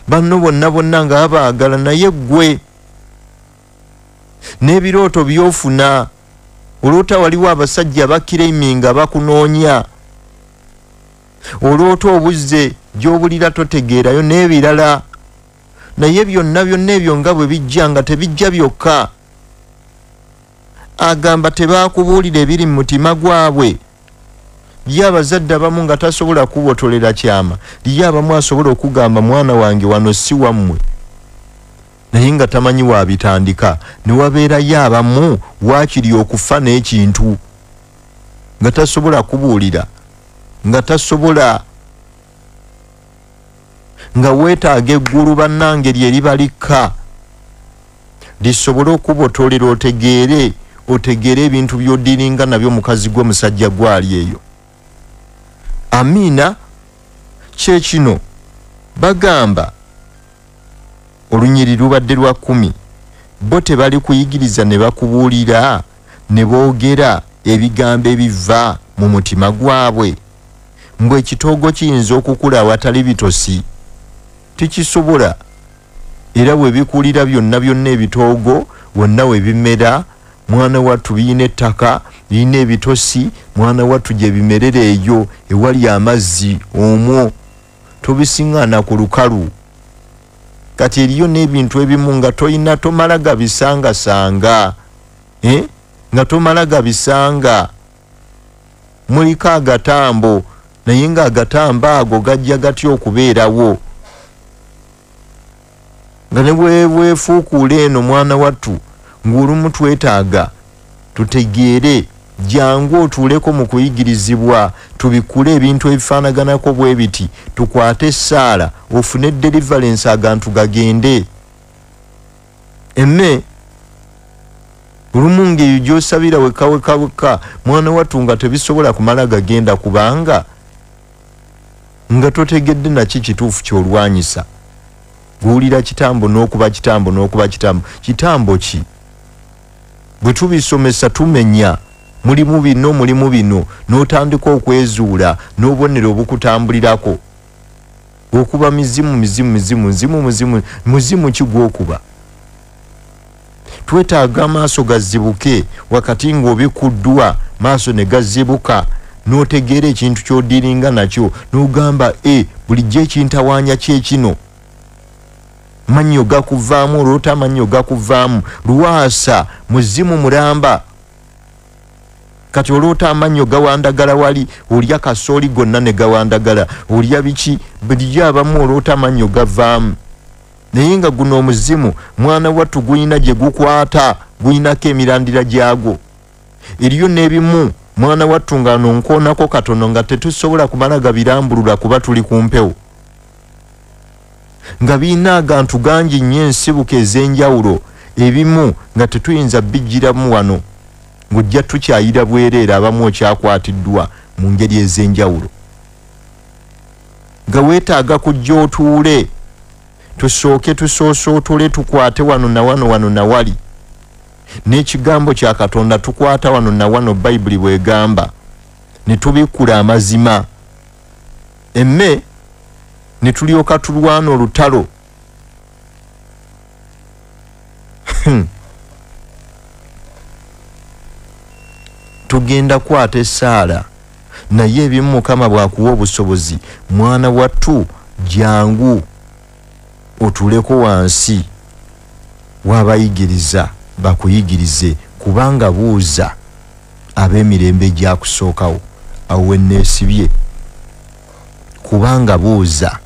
Speaker 7: Banno bonna nga babaagala naye ggwe n'ebirooto by'ofuna. Oloota waliwo abasajja bakiraiminga bakunoonya. Oloota obuzze gy'obulira totegeerayo n'ebirala. Naye byonna ebyo nga bwe bijja nga tebijja byokka. Agamba tebaakubuulira ebiri mu mutima gwabwe. Ye abazadde abamu nga tasobola kubotolera kyama, ye abamu asobola okugamba mwana wange wano si wammwe, naye nga tamanyi waabitandika. Ne wabeerayo abamu waakiri okufa n'ekintu nga tasobola kubuulira, nga tasobola, nga weetaaga eggulu bannange lye libalikka lisobole okubotolera otegeere ebintu by'odiringa nabyo mukazi gwe musajja gwali eyo. Amiina. Kyekino bagamba olunyiri lubadde lwa 10. Bo tebali kuyigiriza ne bakubuulira ne boogera ebigambo ebiva mu mutima gwabwe. Mbwe ekitoogo kiyinza okukula awatali bitosi, tikisobola. Era bwe bikulira byonna ebitoogo wonna we bimera, mwana wattu biyina ettaka, biyina ebitosi, mwana wattu gye bimerera eyo ewali amazzi omwo, tobisiŋŋaana ku lukalu. Kati eriyo n'ebintu ebimu nga toyina tomala gabisangasanga, nga tomala gabisanga. Muliko agatambo naye nga agatambo ago gajja gatya okubeerawo. Nga ne bwefuukuula eno mwana wattu ng'olumu twetaaga tutegeere, jangu otuuleko mu kuyigirizibwa, tubikule ebintu ebifaanaganako bwe biti, tukwate essaala ofune deliverance agantu gagende. Emme olumu ng'eyo gy'osabira wekaweka mwana wattu nga tebisobola kumala gagenda, kubanga nga totegedde naki kituufu ky'olwanyisa. Guwulira kitambo n'okuba kitambo. Kitambo ki? Bwe tubisomesa tumenya mulimu bino n'otandika okwezuula n'obubonero obukutambulirako. okuba muzimu kigwokuba. Twetaaga amaaso gazibuke wakati ng'obikuddwa maaso ne gazibuka n'otegeera ekintu ky'odiringa nakyo n'ogamba bulijjo ekintawaanya kyekino mannyo gakuvaamu olwota amannyo gakuvaamu lwasa muzimu mulamba kati olwota amannyo gawandagala wali olya kasooli gonna ne gawandagala olya biki bulijjo abamu olwota amannyo gavaamu naye nga guno omuzimu mwana wattu guyina gye gukwata guyinako emirandira gyagwo eriyo n'ebimu mwana wattu nga nonkoonako katono nga tetusobola kumala gabirambulula kuba tuli ku mpewo nga birina agantu gangi nnyo ensibuko ez'enjawulo ebimu nga tetuyinza bijjiramu wano ng'ojja tukyayira bwereere abamu okyakwatiddwa mu ngeri ez'enjawulo nga weetaaga kujja otuule tusooke tusoosootoole tukwate wano na wali n'ekigambo kya Katonda tukwata wano na wano Bayibuli bw'egamba ne tubikkula amazima emme ne tulyoka tulwana olutalo tugenda kwata Saala naye ebimu Mukama bw'akuwa obusobozi mwana wattu jangu otuleko wansi wabayigiriza bakuyigirize kubanga buuza ab'emirembe gyakusookawo awo wenneesibye kubanga buuza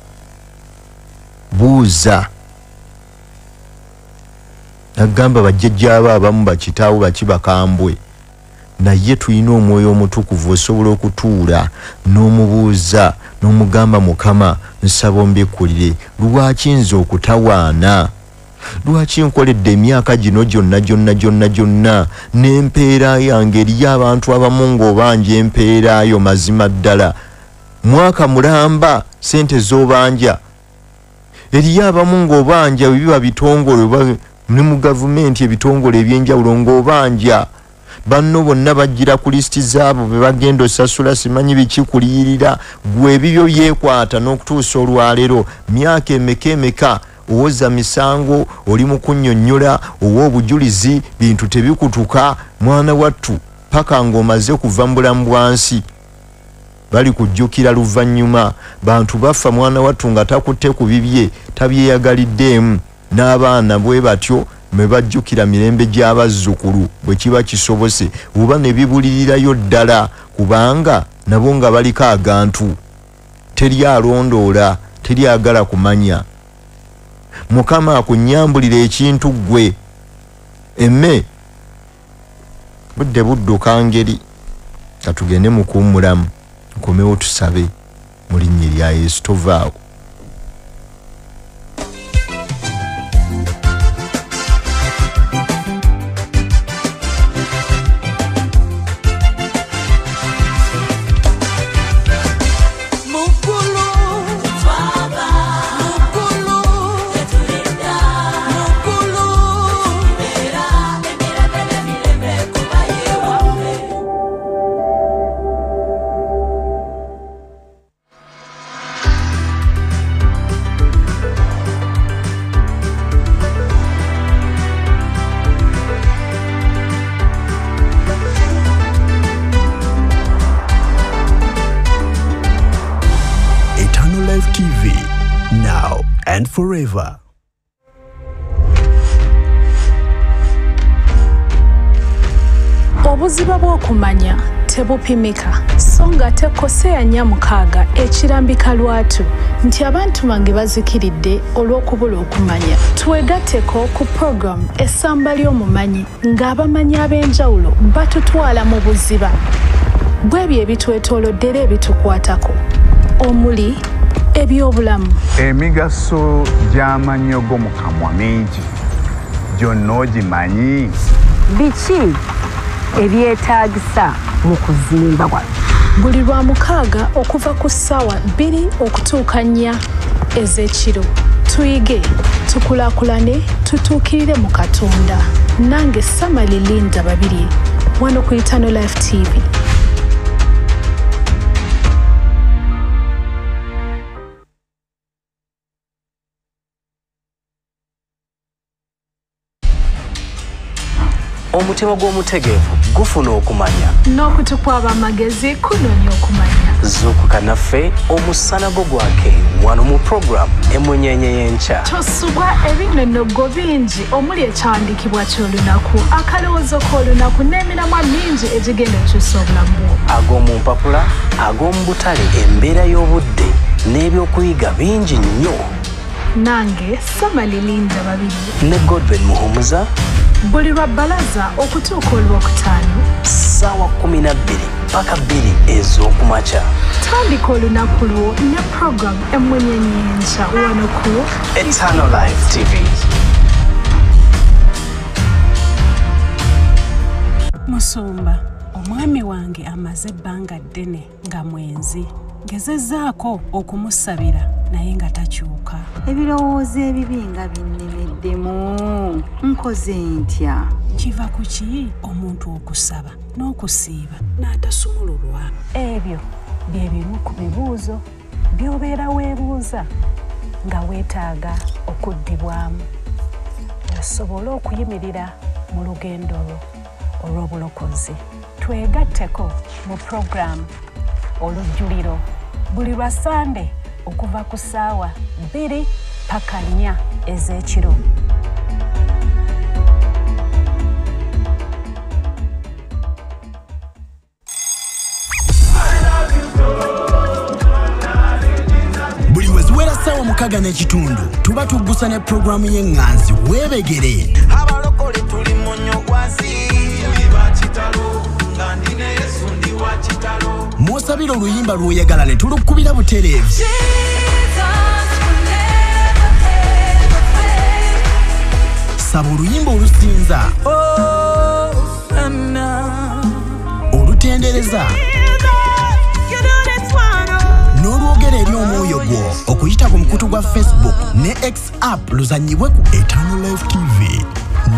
Speaker 7: agamba bajjajjaabo abamu bakitaawo bakibakambwe naye tulina omwoyo omutukuvu osobola okutuula n'omubuuza n'omugamba Mukama nsaba ombikkulire lwaki nze okutawaana lwaki nkoledde emyaka gino gyonna n'empeera yange eriyo abantu abamu ng'obanja empeerayo mazima ddala mwaka mulamba sente z'obanja eriyo abamu ng'obanja biba bitongole ne mu gavumenti ebitongole ebyenjawulo ng'obanja banno bonna bajjira ku lisiti zaabo be bagenda osasula simanyi bikikuliyirira gwe ebibyo yeekwata n'okutuusa olwaleero myaka emeka owoza misango oli mu kunnyonnyola ow'obujulizi bintu tebikutuka mwana wattu paka ng'omaze kuva mu bulamu bwansi bali kujjukira luvannyuma bantu bafa mwana wattu nga takutte ku bibye tabyeyagaliddeemu n'abaana bwe batyo me bajjukira mirembe gy'abazzukulu bwe kiba kisobose oba ne bibulirirayo ddala kubanga nabo nga baliko agantu teri alondoola teri agala kumanya Mukama akunyambulira ekintu ggwe emme budde budduka ngeri katugende mu kuwummulamu nkomewo tusabe mu linnya lya Yesu tovaawo.
Speaker 1: TV, now and forever.
Speaker 2: Obuziba bw'okumanya tebupimika so nga tekoseya nyamukaaga ekirambika lwatu nti abantu bange bazikiridde olw'okubula okumanya. Twegatteko ku program essamba ly'omumanyi ng'abamanyi ab'enjawulo batutwala mu buziba bw'ebyo ebitwetooloddera ebitukwatako omuli ebyobulamu.
Speaker 3: Emigaso gy'amannyo g'omu kamwa mingi gyonna ogimanyi?
Speaker 8: Biki ebyetaagisa mu kuzimba kwa
Speaker 2: buli lwa mukaaga okuva ku ssaawa 2 okutuuka 4 ez'ekiro tuyige tukulaakulane tutuukirire mu Katonda. Nange Samali Linda Babirye wano ku Eternal Life TV.
Speaker 5: omutima gw'omutegeevu gufuna okumanya
Speaker 2: n'okutukwaba amagezi kunoonya okumanya
Speaker 5: zuukuka naffe omusana gwo gwake wano mu program emunyenye y'enkya
Speaker 2: tosubwa ebinnonogo bingi omuli ekyawandiikibwa ky'olunaku akalowoozo k'olunaku n'emiramwa mingi egigenda okyusa obulamu bwo
Speaker 5: ag'omu mpapula ag'omu butale embeera y'obudde n'ebyokuyiga bingi nnyo
Speaker 2: nange Samali Linda babiri
Speaker 5: ne Godwin Muhumuza
Speaker 2: buli lwa bbalaza okutuuka olwokutaano
Speaker 5: ssaawa 12 paka 2 ez'okumakya
Speaker 2: tandika olunaku lwo ne program emunyenye y'enkya wano ku
Speaker 5: Eternal Life TV.
Speaker 9: Musumba, omwami wange amaze ebbanga ddene nga mwenzi. Ngezezzaako okumusabira naye nga takyuka.
Speaker 8: Ebirowoozo ebibi nga binnemeddemu. Nkoze ntya?
Speaker 9: Kiva ku ki omuntu okusaba n'okusiiba n'atasumululwa? Ebyo bye bimu ku bibuuzo by'obeera weebuuza nga weetaaga okuddibwamu osobole okuyimirira mu lugendo lwo olw'obulokozi. Twegatteko mu puroguramu olujjuliro buli lwa Sande okuva ku ssaawa 2 paka 4 ez'ekiro.
Speaker 1: buli weziwera ssaawa 6 n'ekitundu tuba tuggusa ne puroguramu y'eŋŋanzi weebegere
Speaker 6: abalokole tuli mu nnyo gwansi tuli ba kitalo nga ndine Yesu ndi wa kitalo
Speaker 1: mw'osabira oluyimba lw'oyagala ne tulukkubira butereevu saba oluyimba olusinza olutendereza n'olwogera eri omwoyo gwo okuyita ku mukutu gwa Facebook ne X app luzannyibwe ku Eternal Life TV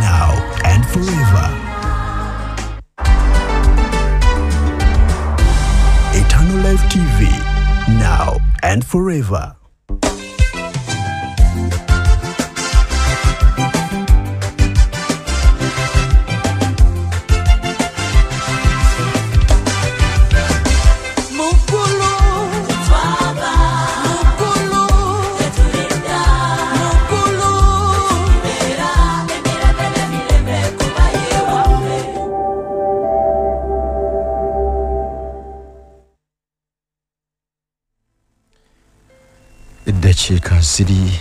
Speaker 1: now and forever. Eternal Life TV now and forever.
Speaker 7: Eddakiika ziri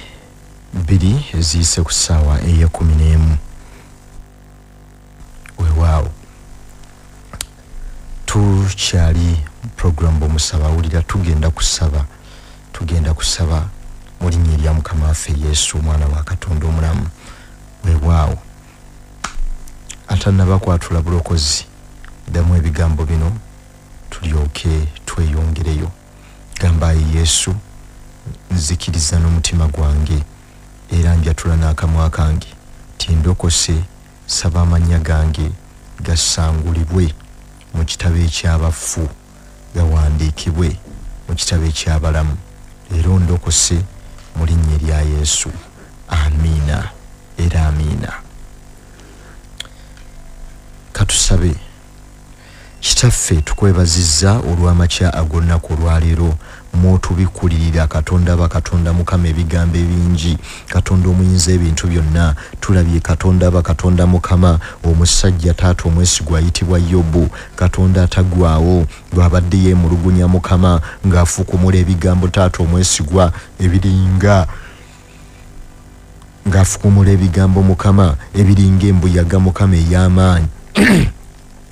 Speaker 7: 2 eziyise ku ssaawa eya 11. Weewaawo tukyali puroguramu bw'omusaba awulira tugenda kusaba mu linnya erya Mukama waffe Yesu omwana wa Katonda omulamu. Weewaawo atannaba kwatula bulokozi ddamu ebigambo bino tulyoke tweyongereyo. Gamba Yesu nzikiriza n'omutima gwange era njatula n'akamwa kange tindokose saba amannya gange gasangulibwe mu kitabo eky'abafu gawandiikibwe mu kitabo eky'abalamu leero ndokose mu linnya erya Yesu. Amiina era amiina. Katusabe. Kitaffe tukwebazizza olw'amakya ag'olunaku olwaleero mw'otubikulirira Katonda bakatonda Mukama ebigambo ebingi Katonda omuyinza ebintu byonna. Tulabye Katonda bakatonda Mukama omusajja taata omwesigwa ayitibwa Yobu, Katonda atagwawo bw'abadde yeemulugunya Mukama ng'afukumula ebigambo taata omwesigwa ebiringa ng'afukumula ebigambo Mukama ebiringa embuyaga Mukama ey'amaanyi.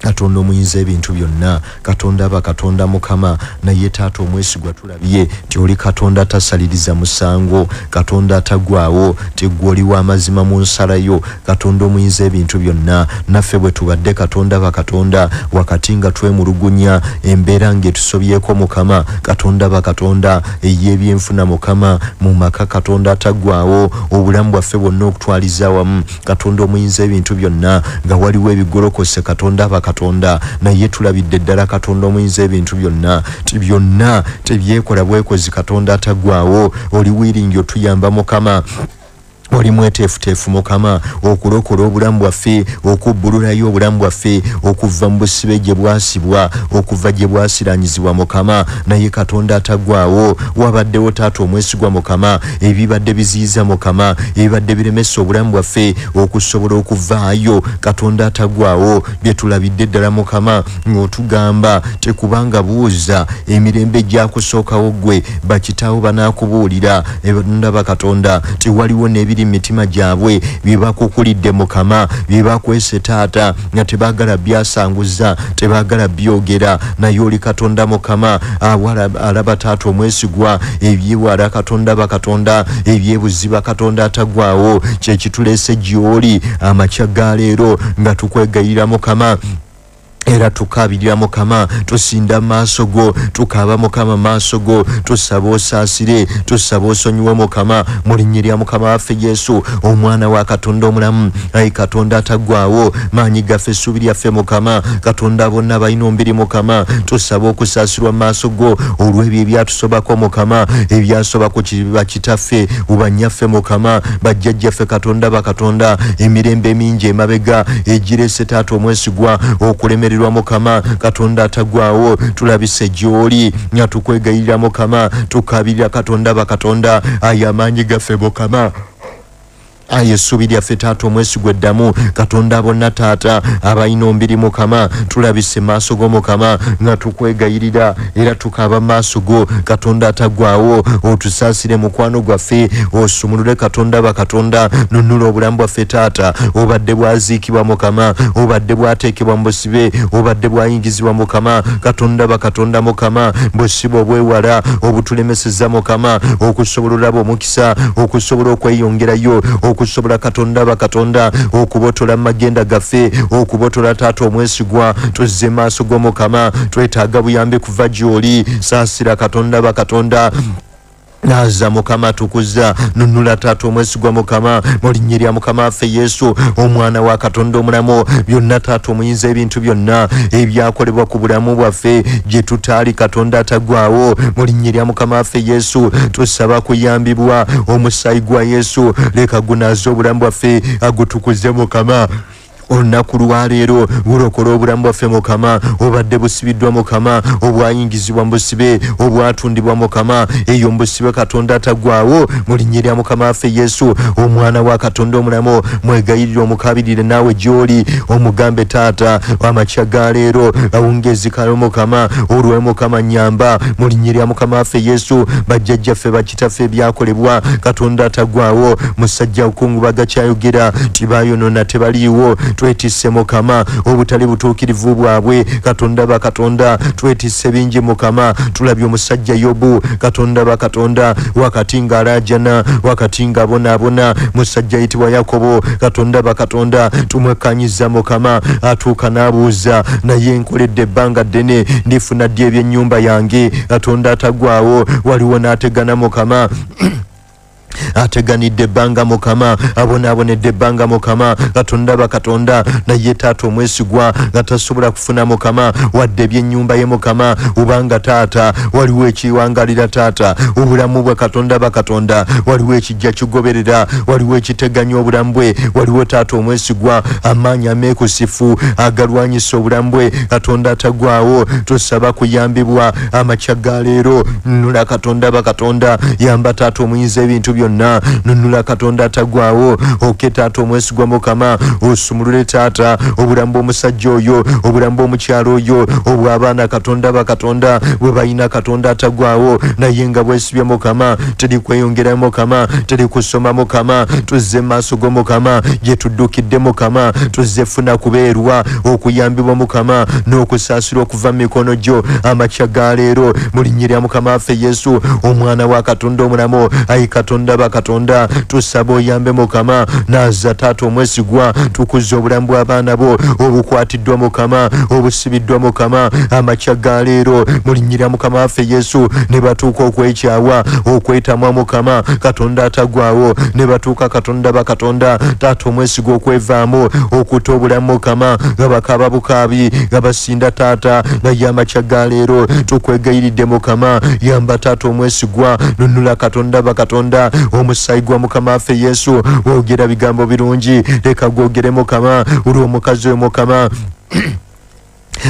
Speaker 7: Katonda omuyinza ebintu byonna, Katonda bakatonda Mukama naye taata omwesigwa tulabye nti oli Katonda tasaliriza musango, Katonda atagwawo, tegwe oli w'amazima mu nsalayo, Katonda omuyinza ebintu byonna. Naffe bwe tubadde Katonda bakatonda wakati nga twemulugunya embeera ng'etusobyeko Mukama, Katonda bakatonda ey'ebyenfuna Mukama mu maka, Katonda atagwawo, obulamu bwaffe bwonna okutwaliza wamu, Katonda omuyinza ebintu byonna nga waliwo ebigolokose Katonda bakatonda naye tulabidde ddala Katonda omuyinza ebintu byonna byonna tebyekola bwekozi Katonda atagwawo, oli wiringi otuyamba Mukama oli mweteefuteefu Mukama okulokola obulamu bwaffe, okubbululayo obulamu bwaffe okuva mu busibe gye bwasibwa, okuva gye bwasiranyizibwa Mukama. Naye Katonda ataggwaawo, wabaddewo Taata omwesigwa Mukama, ebibadde biziyiza Mukama, ebibadde biremesa obulamu bwaffe okusobola okuvaayo. Katonda ataggwaawo, bye tulabidde ddala Mukama ng'otugamba tekubanga buuza emirembe gyakusookawo ggwe bakitaawo banaakubuulira. Ndaba Katonda tewaliwo n'ebiri mitima gyabwe bye bakukulidde Mukama, bye bakwese Taata nga tebaagala byasanguza, tebaagala byogera. Naye oli Katonda Mukama alaba Taata omwesigwa ebyewala Katonda bakatonda ebyebuziba Katonda ataggwaawo. Kye kituleese gy'oli amakya ga leero nga tukwegayirira Mukama era tukabirira Mukama, tusinda maaso go, tukaba Mukama maaso go, tusaba osaasire, tusaba osonyiwe Mukama mu linnya lya Mukama waffe Yesu omwana wa Katonda omulamu. Ayi Katonda ataggwaawo, maanyi gaffe essuubi lyaffe Mukama, Katonda bonna balina omubiri Mukama, tusaba okusaasirwa mu maaso go olw'ebyo ebyatusobako Mukama, ebyasoba ku bakitaffe bubanyaffe Mukama, bajjajjaffe Katonda bakatonda, emirembe mingi emabega egireese Taata omwesigwa okulemererwa Mukama. Katonda ataggwaawo, tulabise gy'oli nga tukwegayirira Mukama, tukabirira Katonda bakatonda, ayi amaanyi gaffe Mukama, aye essuubi lyaffe Taata omwesigwa eddamu. Katonda bonna Taata abalina omubiri Mukama, tulabise maaso go Mukama nga tukwegayirira era tukaba maaso go. Katonda ataggwaawo, otusaasire mukwano gwaffe, osumulule Katonda bakatonda, nunula obulamu bwaffe Taata. Obadde bwaziikibwa Mukama, obadde bwateekebwa mu busibe, obadde bwayingizibwa Mukama, Katonda bakatonda Mukama, busibe obwewala obutulemeseza Mukama okusobola olaba omukisa, okusobola okweyongerayo, okusobola Katonda bakatonda okubotola magenda gaffe, okubotola Taata omwesigwa. Tuzze maaso go Mukama, twetaaga buyambi kuva gy'oli. Saasira Katonda bakatonda, naza Mukama tukuza, nunula Taata omwesigwa Mukama mu linnya lya Mukama waffe Yesu omwana wa Katonda omulamu. Byonna Taata omuyinza ebintu byonna ebyakolebwa ku bulamu bwaffe gye tutaali Katonda ataggwaawo, mu linnya lya Mukama waffe Yesu tusaba kuyambibwa. Omusaayi gwa Yesu leka gunaaze obulamu bwaffe, agutukuze Mukama. Olunaku lwaleero bulokola obulamu bwaffe Mukama, obadde busibiddwa Mukama, obwayingizibwa mu busibe, obwatundibwa Mukama, eyo mu busibe Katonda ataggwaawo, mu linnya lya Mukama waffe Yesu omwana wa Katonda omulamu. Mwegayirire omukabirire naawe gy'oli, omugambe Taata amakya ga leero awungezi kalo Mukama, olwe Mukama nyamba, mu linnya lya Mukama waffe Yesu. Bajjajjaffe bakitaffe ebyakolebwa Katonda ataggwaawo, musajja okungubaga kyayogera tibayonoona tebaliiwo, twetisse Mukama obutali butuukirivu bwabwe Katonda bakatonda, twetisse bingi Mukama. Tulabye omusajja Yobu Katonda bakatonda, wakati ng'alaajana, wakati ng'abonaabona, musajja ayitibwa Yakobo Katonda bakatonda, tumwekanyiza Mukama, atuuka n'abuuza, naye nkoledde ebbanga ddene ndifuna ddi ebyennyumba yange. Katonda ataggwaawo, waliwo n'ategana Mukama ateganidde ebbanga Mukama, abonaabonedde ebbanga Mukama, Katonda bakatonda, naye Taata omwesigwa nga tasobola kufuna Mukama wadde ebyennyumba ye Mukama. Ubanga Taata waliwo ekiwangalira Taata obulamu bwe Katonda bakatonda, waliwo ekijja kigoberera, waliwo ekiteganya obulamu bwe, waliwo Taata omwesigwa amaanyi ameekusifu agalwanyisa obulamu bwe Katonda ataggwaawo. Tusaba kuyambibwa amakya ga leero, nunula Katonda bakatonda, yamba Taata omuyinza ebintu byonna, nunula Katonda ataggwaawo, oke Taata omwesigwa Mukama, osumulule Taata obulamu bw'omusajja oyo, obulamu bw'omukyalo oyo, obw'abaana Katonda bakatonda bwe balina Katonda ataggwaawo, naye nga bwesibye Mukama, teri kweyongera Mukama, teri kusoma Mukama. Tuzze maaso go Mukama, gye tuddukidde Mukama, tuzze funa kubeerwa, okuyambibwa Mukama n'okusaasira okuva mu mikono gyo amakya ga leero, mu linnya lya Mukama waffe Yesu omwana wa Katonda omulamu. Ayi Katonda bakatonda, tusaba oyambe Mukama, naaza Taata omwesigwa, tukuze obulamu bw'abaana bo obukwatiddwa Mukama, obusibiddwa Mukama amakya ga leero, mu linnya lya Mukama waffe Yesu. Ne batuuka okwekyawa, okwetamwa Mukama Katonda ataggwaawo, ne batuuka Katonda bakatonda, Taata omwesigwa okwevaamu, okuta obulamu Mukama nga bakaaba bukaabi, nga basinda Taata. Naye amakya ga leero tukwegayiridde Mukama, yamba Taata omwesigwa, nunula Katonda bakatonda, omusaayi gwa mukama waffe Yesu wogera bigambo birungi leka gwogere mukama uli omukazi oyo mukama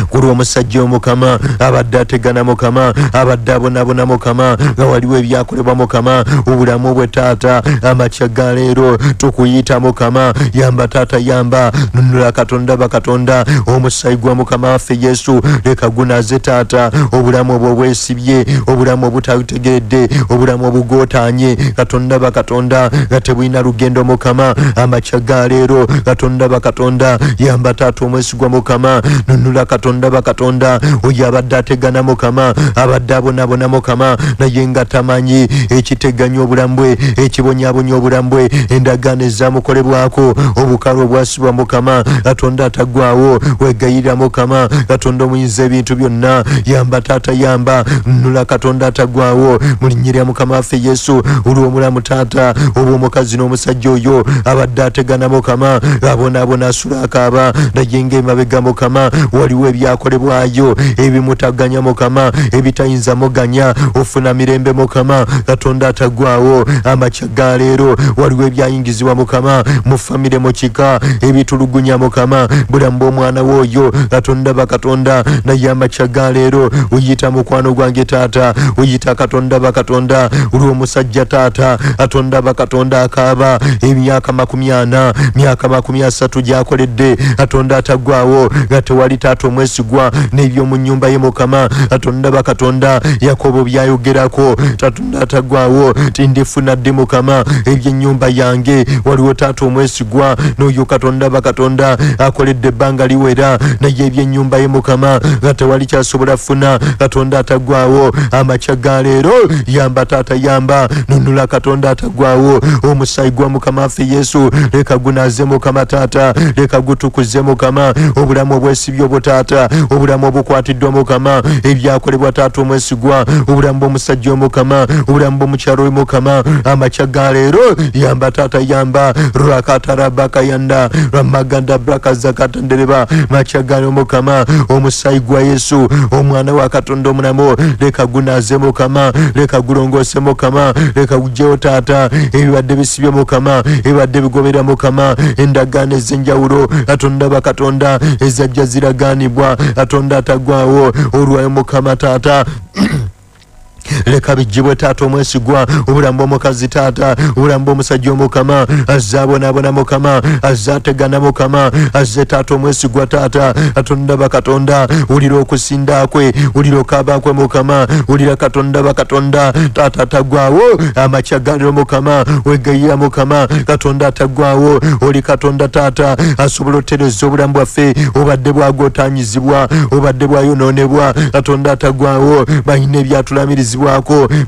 Speaker 7: kuri omusajja omukama abadde ategana mukama abadde abonabona mukama nga waliwo ebyakolebwa mukama obulamu bwe taata amakya ga leero tukuyita mukama yamba taata yamba nunula katonda bakatonda omusaayi gwa mukama waffe Yesu leka gunaze taata obulamu obwo bwesibye obulamu obutategeredde obulamu obugootaanye katonda bakatonda nga tebulina lugendo mukama amakya ga leero katonda bakatonda yamba taata omwesigwa mukama nunula katonda bakatonda oyo abadde ategana mukama abadde abonabona mukama naye nga tamanyi ekiteganya obulamu bwe ekibonyabonya obulamu bwe endagaano ezamukolebwako obukalo obwasibwa mukama katonda ataggwawo wegayirira mukama katonda omuyinza ebintu byonna yamba taata yamba nunula katonda ataggwawo mu linnya lya mukama waffe Yesu olw'omulamu taata oba omukazi n'omusajja oyo abadde ategana mukama abonabona asula akaaba naye ng'emabega mukama waliwo ebyakolebwayo ebimutaganya mukama ebitayinza muganya ofuna mirembe mukama katonda ataggwawo amakya ga leero waliwo ebyayingizibwa mukama mu famire mu kika ebitulugunya mukama bulamu bw'omwana w'oyo katonda bakatonda naye amakya ga leero oyita mukwano gwange taata oyita katonda bakatonda uli omusajja taata katonda bakatonda akaaba emyaka 40 myaka 30 gyakoledde katonda ataggwawo nga tewali taata omwesigwa n'ebyomu nnyumba ye mukama katonda bakatonda Yakobo byayogerako katonda ataggwawo tindifuna dde mukama eby'ennyumba yange waliwo taata omwesigwa n'oyo katonda bakatonda akoledde ebbanga liwera naye eby'ennyumba ye mukama nga tewali kyasobola funa katonda ataggwawo amakya ga leero yamba taata yamba nunula katonda ataggwawo omusaayi gwa mukama waffe Yesu leka gunaze mukama taata leka gutukuze mukama obulamu obwesibye obutaata obulamu obukwatiddwa mukama ebyakolebwa taata omwesigwa obulamu bw'omusajja omukama obulamu bw'omukyalo mukama amakya ga leero yamba taata yamba rakatarabakayanda ramaganda brakazakatandereba makya ga mukama omusaayi gwa Yesu omwana wa katonda omulamu leka gunaze mukama leka gulongoose mukama leka gujjewo taata ebibadde bisibye mukama ebibadde bigobera mukama endagaano ez'enjawulo katonda bakatonda ezajja ziraganibwa katonda ataggwawo olwayo mukama taata leka bijjibwe taata omwesigwa obulamu bw'omukazi taata obulamu bw'omusajja omukama azze abonabona mukama azze ategana mukama azze taata omwesigwa taata katonda bakatonda wulira okusinda kwe wulira okaaba kwe mukama wulira katonda bakatonda taata ataggwawo amakya ga leero mukama wegayira mukama katonda ataggwawo oli katonda taata asobola otereza obulamu bwaffe obadde bwagootaanyizibwa obadde bwayonoonebwa katonda ataggwawo balina ebyatulamirizibwa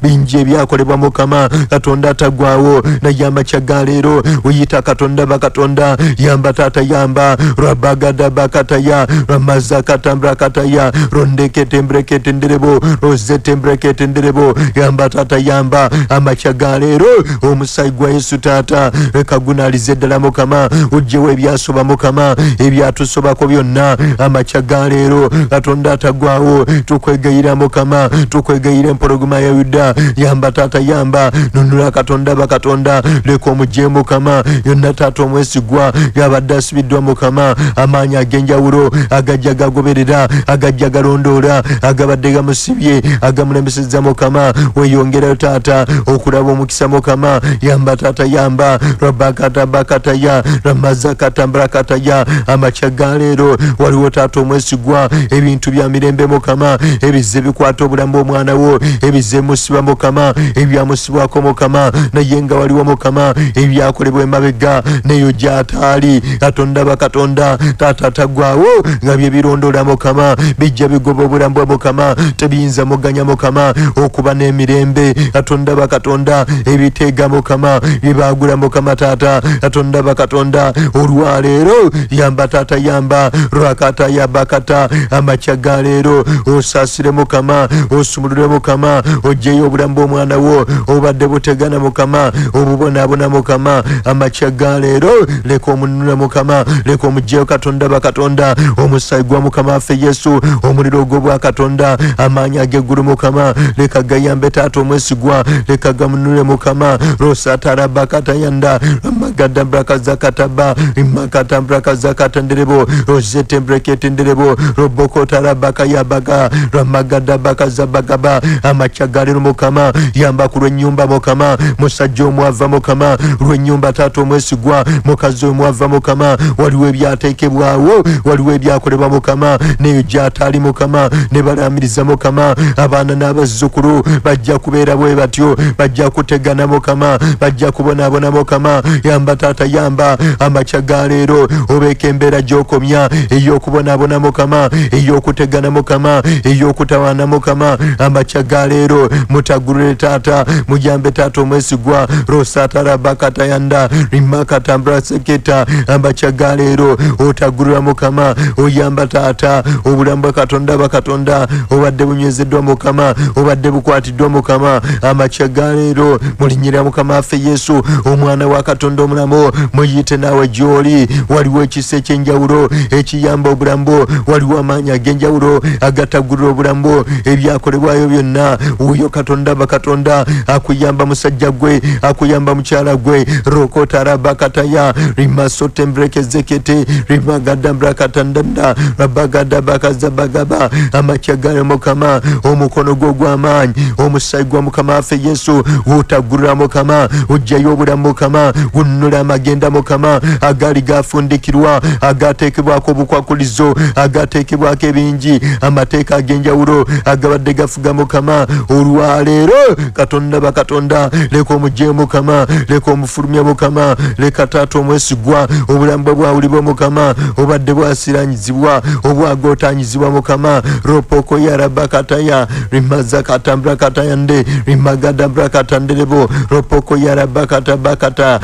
Speaker 7: bingi ebyakolebwa mukama katonda ataggwawo naye amakya ga leero oyita katonda bakatonda yamba taata yamba rwabagada bakataya rwamazakatambrakataya rondeketembreketenderebo rozetembreketenderebo yamba taata yamba amakya ga leero omusaayi gwa Yesu taata leka gunalize ddala mukama ojjewo ebyasoba mukama ebyatusobako byonna amakya ga leero katonda ataggwawo tukwegayira mukama tukwegayira empologoma ya Yuda yamba taata yamba nunula katonda bakatonda leka omugye mukama yonna taata omwesigwa yabadde asibiddwa mukama amaanyi ag'enjawulo agajja gagoberera agajja galondoola agabadde gamusibye agamulemesezza mukama weyongerayo taata okulaba omukisa mukama yamba taata yamba rwabakata bakataya ramazakatambrakataya amakya ga leero waliwo taata omwesigwa ebintu bya mirembe mukama ebizze bikwata obulamu bw'omwana wo ebizze musiba mukama ebyamusibwako mukama naye nga waliwo mukama ebyakolebwa emabega neyo gy'ataali katonda bakatonda taata ataggwawo nga bye birondoola mukama bijja bigoba obulamu bwa mukama tebiyinza muganya mukama okuba n'emirembe katonda bakatonda ebiteega mukama bibaagula mukama taata katonda bakatonda olwaleero yamba taata yamba rwakata yabakata amakya ga leero osaasire mukama osumulule mukama mukama ojjeyo obulamu bw'omwana wo obadde butegana mukama obubonaabona mukama amakya ga leero leka omununula mukama leka omugjeyo katonda bakatonda omusaayi gwa mukama waffe yesu omuliro ogwo bwa katonda amaanyi ag'eggulu mukama leka gayambe taata omwesigwa leka gamunule mukama rosatara bakatayanda amagada brakazakataba imakata brakazakatanderebo rozete mbreketenderebo robokotara bakayabaga ramagada bakazabagaba amakya ga leero mukama yamba ku lw'ennyumba mukama musajja omwava mukama lw'ennyumba taata omwesigwa mukazi omwava mukama waliwo ebyateekebwawo waliwo ebyakolebwa mukama neyo gy'ataali mukama ne balaamiriza mukama abaana n'abazzukulu bajja kubeera bwe batyo bajja kutegana mukama bajja kubonaabona mukama yamba taata yamba amakya ga leero obeeka embeera gy'okomya ey'okubonaabona mukama ey'okutegana mukama ey'okutawaana mukama amakya ga leero mutagulire taata muyambe taata omwesigwa rosatara bakatayanda rimakatambula seketa amakya ga leero otagulira mukama oyamba taata obulamu bwa katonda bakatonda obadde bunywezeddwa mukama obadde bukwatiddwa mukama amakya ga leero mulinyira mukama waffe yesu omwana wa katonda omulamu muyite naawe gy'oli waliwo ekisa ekyenjawulo ekiyamba obulamu bwo waliwo amaanyi ag'enjawulo agatagulira obulamu bwo ebyakolebwayo byonna oyo katonda bakatonda akuyamba musajja gwe akuyamba mukyala gwe rokotara bakataya rimasote mbreke zekete rimagada mbrakatandanda rabagada bakazabagaba amakya ga mukama omukono gwo gw'amaanyi omusaayi gwa mukama waffe yesu wotagulira mukama ojjayo obulamu mukama gunnula amagenda mukama agaali gafundikirwa agateekebwako obukwakulizo agateekebwako ebingi amateeka ag'enjawulo agabadde gafuga mukama olwaleero katonda bakatonda leka omugjeyo mukama leka omufulumya mukama leka taata omwesigwa obulamu bwe bwawulibwa mukama obadde bwasiranyizibwa obwagootanyizibwa mukama ropoko yarabakataya rimazakatambula katayande rimagadambula katanderebo ropoko yarabakatabakata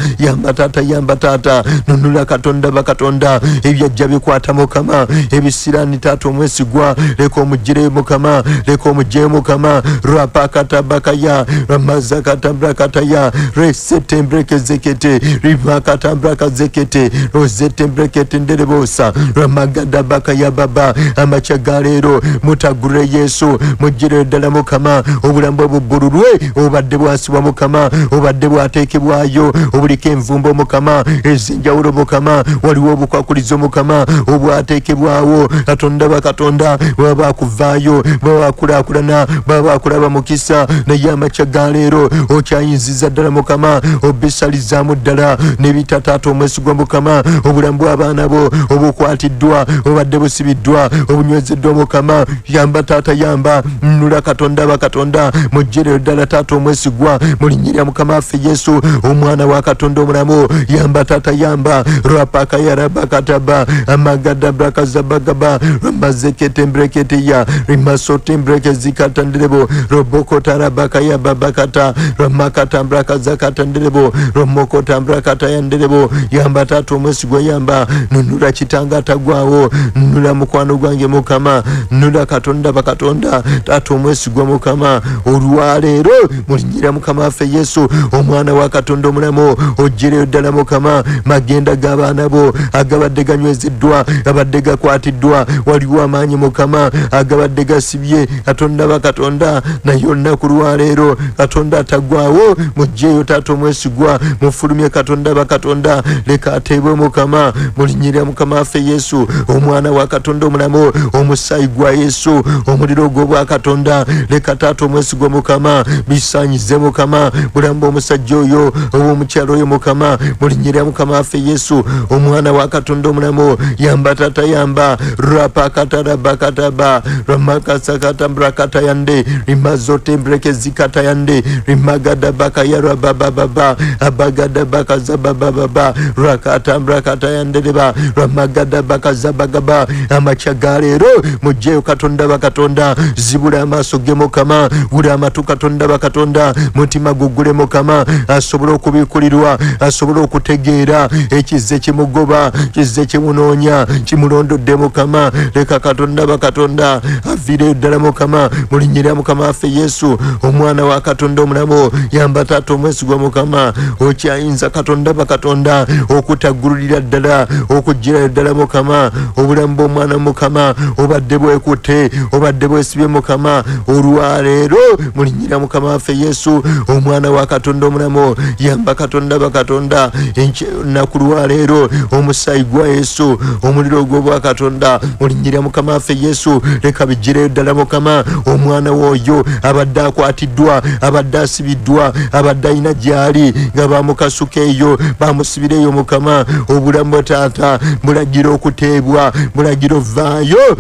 Speaker 7: yamba taata nunula katonda bakatonda ebyajja bikwata mukama ebisirani taata omwesigwa leka omugjireyo mukama leka omugjeyo mukama rapakatabakaya ramazakatambula kataya resete mbreke zekete rimakatambula kazekete rozete mbrekete nderebosa ramagada bakaya baba amakya ga leero mutagulire yesu mugjireyo ddala mukama obulamu bwe bubbululwe obadde bwasibwa mukama obadde bwateekebwayo obuliko envumbo mukama ez'enjawulo mukama waliwo obukwakulizo mukama obwateekebwawo katonda bakatonda baba bakuvaayo baba bakulaakulana baba bakulaba mukisa naye amakya ga leero okyayinziza ddala mukama obisalizaamu ddala nebitataata omwesigwa mukama obulamu bw'abaana bo obukwatiddwa obadde busibiddwa obunywezeddwa mukama yamba taata yamba nunula katonda bakatonda mugjereyo ddala taata omwesigwa mulinyirya mukama waffe yesu omwana wa katonda omulamu yamba taata yamba rapaka yarabakataba amagada brakazabagaba ramazekete mbreketeya rimasote mbreke zikatanderebo robokotarabakaya babakata ramakata mbrakazakatanderebo romokotambrakatayanderebo yamba taata omwesigwa yamba nunula kitanga tagwawo nunula mukwano gwange mukama nunula katonda bakatonda taata omwesigwa mukama olwaleero mulinyira mukama waffe yesu omwana wa katonda omulamu ojjereyo ddala mukama magenda g'abaana bo agabadde ganywezeddwa abadde gakwatiddwa waliwo amaanyi mukama agabadde gasibye katonda bakatonda naye olunaku lwaleero katonda atagwawo mugjeeyo taata omwesigwa mufulumye katonda bakatonda leka ateebwe mukama mulinyirira mukama waffe yesu omwana wa katonda omulamu omusaayi gwa yesu omuliro gw'obwa katonda leka taata omwesigwa mukama bisaanyize mukama bulamu bw'omusajja oyo obw'omukyalo oyo mukama mulinyirira mukama waffe yesu omwana wa katonda omulamu yamba taata yamba rapakatarabakataba ramakasakatamburakatayande rimazote mbreke zikatayande rimagadabakayarabababa abagadabakazabababa rakatambrakatayandereba ramagadabakazabagaba amakya ga leero mugjeyo katonda bakatonda zibula amaaso ge mukama gula amatu katonda bakatonda mutima gugule mukama asobole okubikulirwa asobole okutegeera ekizze kimugoba kizze kimunoonya kimulondodde mukama leka katonda bakatonda aviireyo ddala mukama mulinyirira mukama mukama waffe Yesu omwana wa Katonda omulamu yamba taata omwesigwa mukama okyayinza Katonda bakatonda okutaggululira ddala okuggira ddala mukama obulamu bw'omwana mukama obadde bwekutte obadde bwesibye mukama olwaleero mulinnyira mukama waffe Yesu omwana wa Katonda omulamu yamba Katonda bakatonda ennaku lwaleero omusaayi gwa Yesu omuliro gw'obwa Katonda mulinnyira mukama waffe Yesu leka bigireyo ddala mukama omwana w'oyo abadde akwatiddwa abadde asibiddwa abadde alina gy'ali nga bamukasuka eyo bamusibireyo mukama obulamu taata mulagira okuteebwa mulagira ovaayo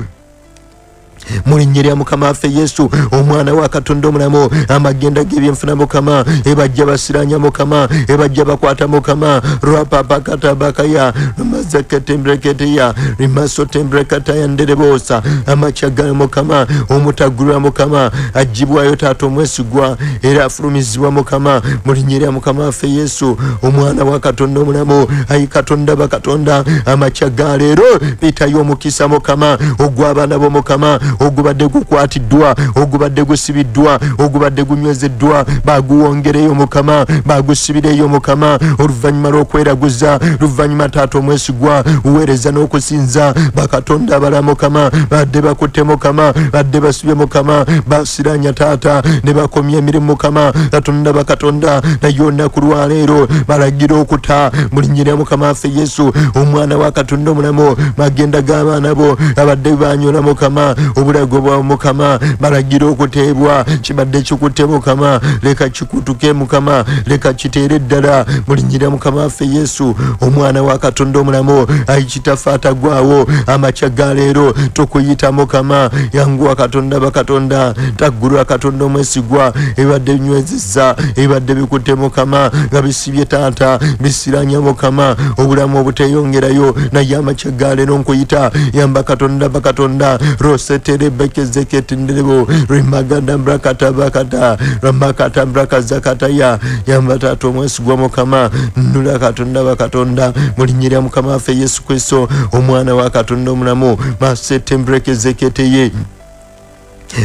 Speaker 7: mulinnyira mukama waffe Yesu omwana wa Katonda omulamu amagenda g'ebyenfuna mukama ebajja basiranya mukama ebajja bakwata mukama rwapapakatabakaya mazaketembreketeya rimasotembrekataya nderebosa amakyagala mukama omutaggulwa mukama agibwayo taata omwesigwa era afulumizibwa mukama mulinnyira mukama waffe Yesu omwana wa Katonda omulamu ayi Katonda bakatonda amakyaga leero pitayo omukisa mukama ogw'abaana bo mukama ogubadde gukwatiddwa ogubadde gusibiddwa ogubadde gunywezeddwa baguwongereyo mukama bagusibireyo mukama oluvannyuma lw'okweraguza luvannyuma taata omwesigwa uweereza n'okusinza bakatonda abala mukama badde bakutte mukama badde basibye mukama basiranya taata ne bakomya emirimu mukama katonda bakatonda naye olunaku lwaleero balagira okuta mulinnyira mukama waffe Yesu omwana wa Katonda omulamu magenda g'abaana bo abadde banyola mukama obulago bwa mukama balagira okuteebwa kibadde kikutte mukama leka kikutuke mukama leka kiteere ddala mulinnyira mukama waffe Yesu omwana wa Katonda omulamu ayikitafaata gwawo amakyaga leero tokuyita mukama yanguwa Katonda bakatonda taggulwa Katonda omwesigwa ebadde binywezezza ebadde bikutte mukama nga bisibye taata bisiranya mukama obulamu obuteeyongerayo naye amakyaga leero nkuyita yamba Katonda bakatonda rosetere bekezeketi nderebo rimaganda brakata bakata ramakata brakazakataya yamba taata omwesigwa mukama nnula Katonda bakatonda mulinnyira mukama waffe Yesu Kristo omwana wa Katonda omulamu masetembrekezeketeye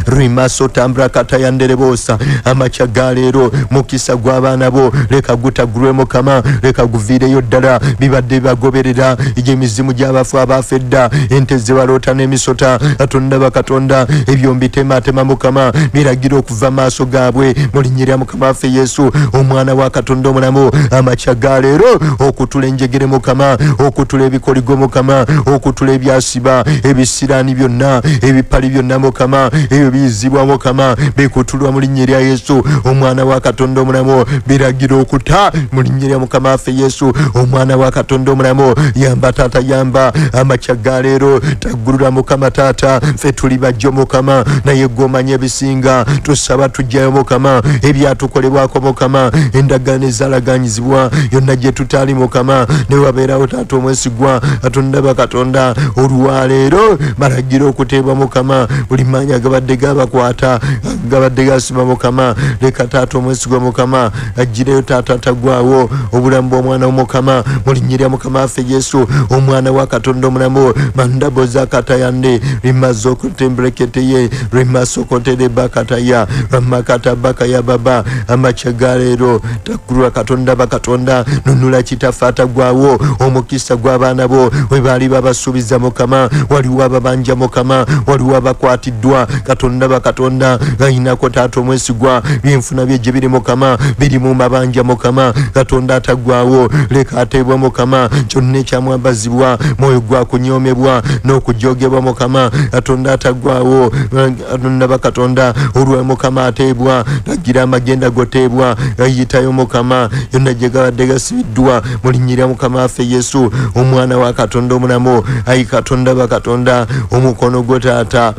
Speaker 7: rimaso tambra kataya nderebosa amakyaga leero mukisa gw'abaana bo leka gutaggulwe mukama leka guviireyo ddala bibadde bagoberera egy'emizimu gy'abafu abafedda ente zebaloota n'emisota Katonda bakatonda ebyo mbitematema mukama biragira okuva maaso gaabwe mulinnyira mukama waffe Yesu omwana wa Katonda omulamu amakyaga leero okutula enjegere mukama okutula ebikoligo mukama okutula ebyasiba ebisiraani byonna ebipali byonna mukama ebyo biyizibwa mukama bikutulwa mu linnya lya Yesu omwana wa Katonda omulamu biragira okuta mu linnya lya mukama waffe Yesu omwana wa Katonda omulamu yamba taata yamba amakyaga leero taggulula mukama taata ffe tuli bajjo mukama naye gw'omanya ebisinga tusaba tujjayo mukama ebyatukolebwako mukama endagaano ezaalaganyizibwa yonna gye tutaali mukama ne wabeerawo taata omwesigwa Katonda bakatonda olwaleero balagira okuteebwa mukama buli maanya gabadde gabakwata gabadde gasima mukama leka taata omwesigwa mukama agireyo taata tagwawo obulamu bw'omwana w'omukama mulinnya lya mukama waffe Yesu omwana wa Katonda omulamu mandabo zakatayande rimazokotembreketeye rimasokotere bakataya ramakata bakaya baba amakyaga leero taggulwa Katonda bakatonda nunula kitafaata gwawo omukisa gw'abaana bo we baali babasuubiza mukama waliwo ababanja mukama waliwo abakwatiddwa Katonda bakatonda gayinako taata omwesigwa byenfuna bye gye biri mukama biri mu mabanja mukama Katonda ataggwawo leka ateebwa mukama kyonna ekyamwambazibwa mwoyo gwa kunyoomebwa n'okujogebwa mukama Katonda ataggwawo Katonda bakatonda olwa mukama ateebwa lagira amagenda goteebwa gayitayo mukama yonna gye gabadde gasibiddwa mu linnya lya mukama waffe Yesu omwana wa Katonda omulamu ayi Katonda bakatonda omukono gwo taata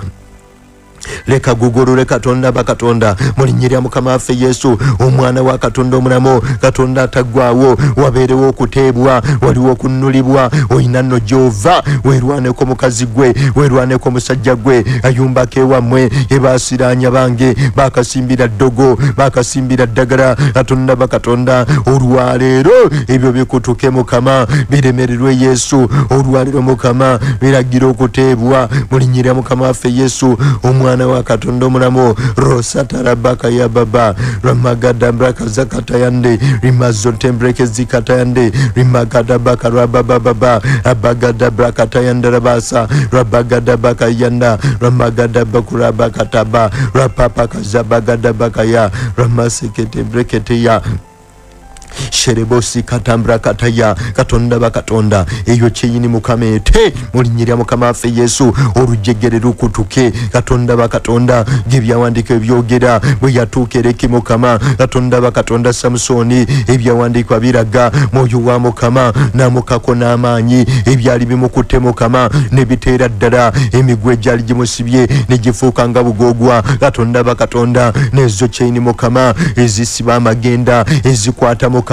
Speaker 7: leka gugolole Katonda bakatonda mulinnya lya mukama waffe Yesu omwana wa Katonda omulamu Katonda ataggwawo wabeerewo okuteebwa waliwo okunnulibwa oyina nno gy'ova weerwaneko mukazi gwe weerwaneko musajja gwe ayumbako ewammwe yebaasiraanya bange bakasimbira ddogo bakasimbira ddagala Katonda bakatonda olwaleero ebyo bikutuke mukama biremererwe Yesu olwaleero mukama biragira okuteebwa mulinnya lya mukama waffe Yesu omwana omwana wa katonda omulamu rosatarabaka ya baba ramagadambraka zakatayande rimazotembreke zikatayande rimagadabaka rabababa abagadabrakatayande rabasa rabagadabaka yanda ramagadabakurabakataba rapapakazabagadabakaya ramaseketebreketeya Sherebosi katambra kataya katonda bakatonda eyo kyeyini mukamete mulinyirya mukama affe Yesu olujegere lukutuke katonda bakatonda gebyawandika ebyogera bwe yatuukereki mukama katonda bakatonda Samusoni ebyawandikwa biraga mwoyo wa mukama namukako n'amaanyi ebyali bimukutte mukama ne biteera ddala emigwe gyali gimusibye ne gifuuka nga bugogwa katonda bakatonda nezo kyeyini mukama ezisiba amagenda ezikwata mukama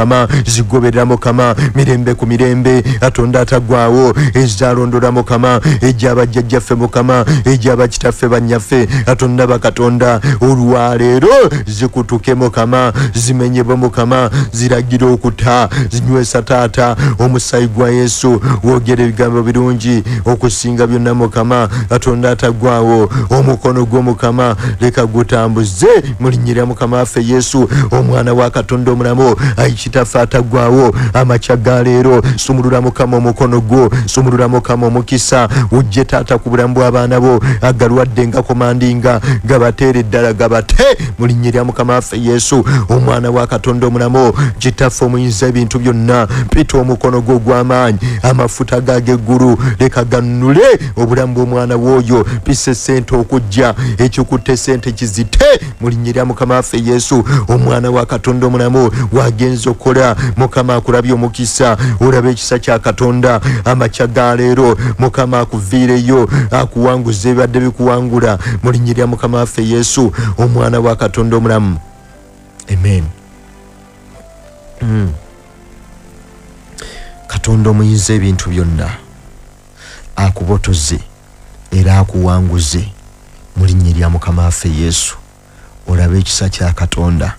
Speaker 7: zigoberera mukama mirembe ku mirembe katonda atagwawo ezalondola mukama ejabajjajjaffe mukama ejabakitaffe banyaffe katonda bakatonda olwaleero zikutuke mukama zimenyebwe mukama ziragira okuta zinywesa taata omusaayi gwa Yesu wogera ebigambo birungi okusinga byonna mukama katonda atagwawo omukono gw'omukama leka gutambuze mulinyira mukama affe Yesu omwana wa katonda omulamu ayikitaffe atagwawo amakya ga leero sumulula mukama omukono gwo sumulula mukama omukisa ujje taata ku bulamu bw'abaana bo agalwadde nga komandinga gabateere eddala gabate mulinyira mukama affe Yesu omwana wa katonda omulamu kitaffe omuyinza ebintu byonna pita omukono gwo gw'amaanyi amafuta g'eggulu leka gannule obulamu bw'omwana w'oyo pisa sente okujja ekikutte sente kizite mulinyira mukama affe Yesu omwana wa katonda omulamu wagenza okola mukama akulabye omukisa olaba ekisa kya katonda amakya ga leero mukama akuviireyo akuwanguza ebadde bikuwangula mulinyira mukama affe Yesu omwana wa katonda omulamu amen. Katonda omuyinza ebintu byonna akubotoze era akuwanguze mulinyira mukama affe Yesu olaba ekisa kya katonda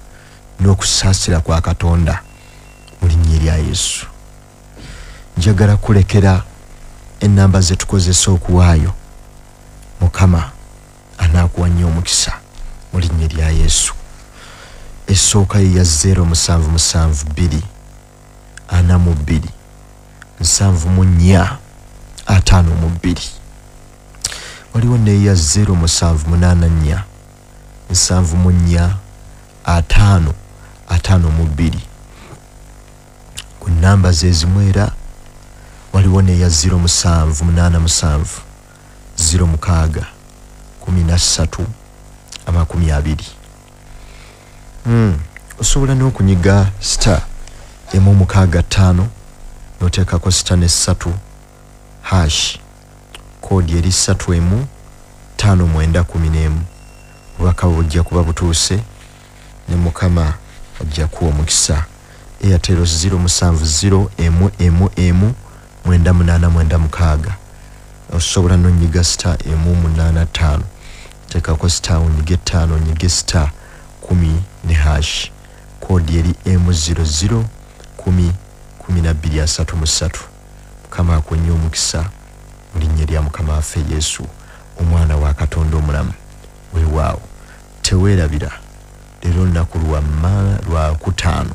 Speaker 7: n'okusaasira kwa katonda mulinyira Yesu. Njagala kulekera ennamba ze tukozesa okuwaayo mukama anaakuwa nnyo omukisa mulinyira Yesu. Esooka ye ya 0772 42 74 52. Waliwo ne ya 0784 74 52. Ku namba ze zimwera waliwo ne ya 0787 06 13 20. Osobola n'okunyiga star emu mukaaga 5 n'oteekako star ne 3 hash kodi eri 3 5 obubaka bujja kuba butuuse ne mukama ajja kuwa omukisa. Airtel 070 986. Osobola n'onyiga star 185 teekako star onyige 5 onyige star 10 ne hash kodi eri M00 10 1233. Mukama akunye omukisa mulinnya lya mukama affe Yesu omwana wa katonda omulamu. Weewaawo teweerabira leero nnaku lwakutaano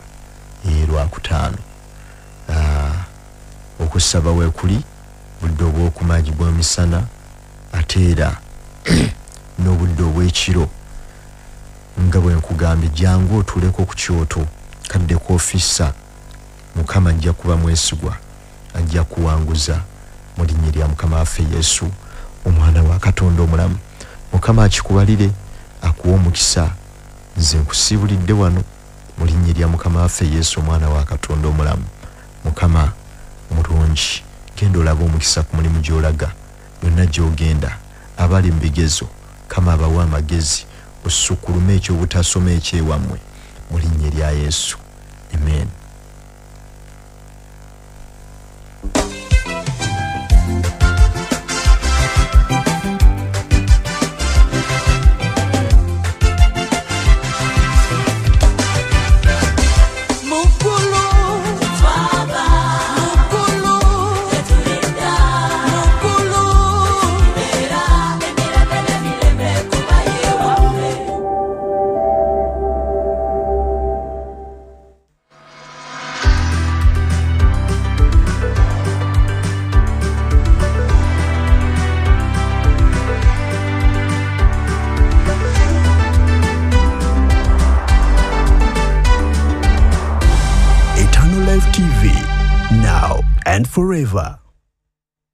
Speaker 7: okusaba weekuli budde obw'okumaagi bw'emisana ate era n'obudde obw'ekiro nga bwe nkugambye jangu otuuleko ku kyoto kadde ku ofisa mukama ajja kuba mwesigwa ajja kuwanguza mulinnya lya mukama waffe Yesu omwana wa katonda omulamu. Mukama akikubalire akuwa omukisa. Nze nkusiibulidde wano mulinnya lya mukama waffe Yesu omwana wa katonda omulamu. Mukama omulungi genda olaba omukisa ku mulimu gy'olaga yonna gy'ogenda abali mu bigezo kama abawa amagezi osukulume ekyobutasoma ekyewammwe mulinnya lya Yesu amen.
Speaker 1: forever.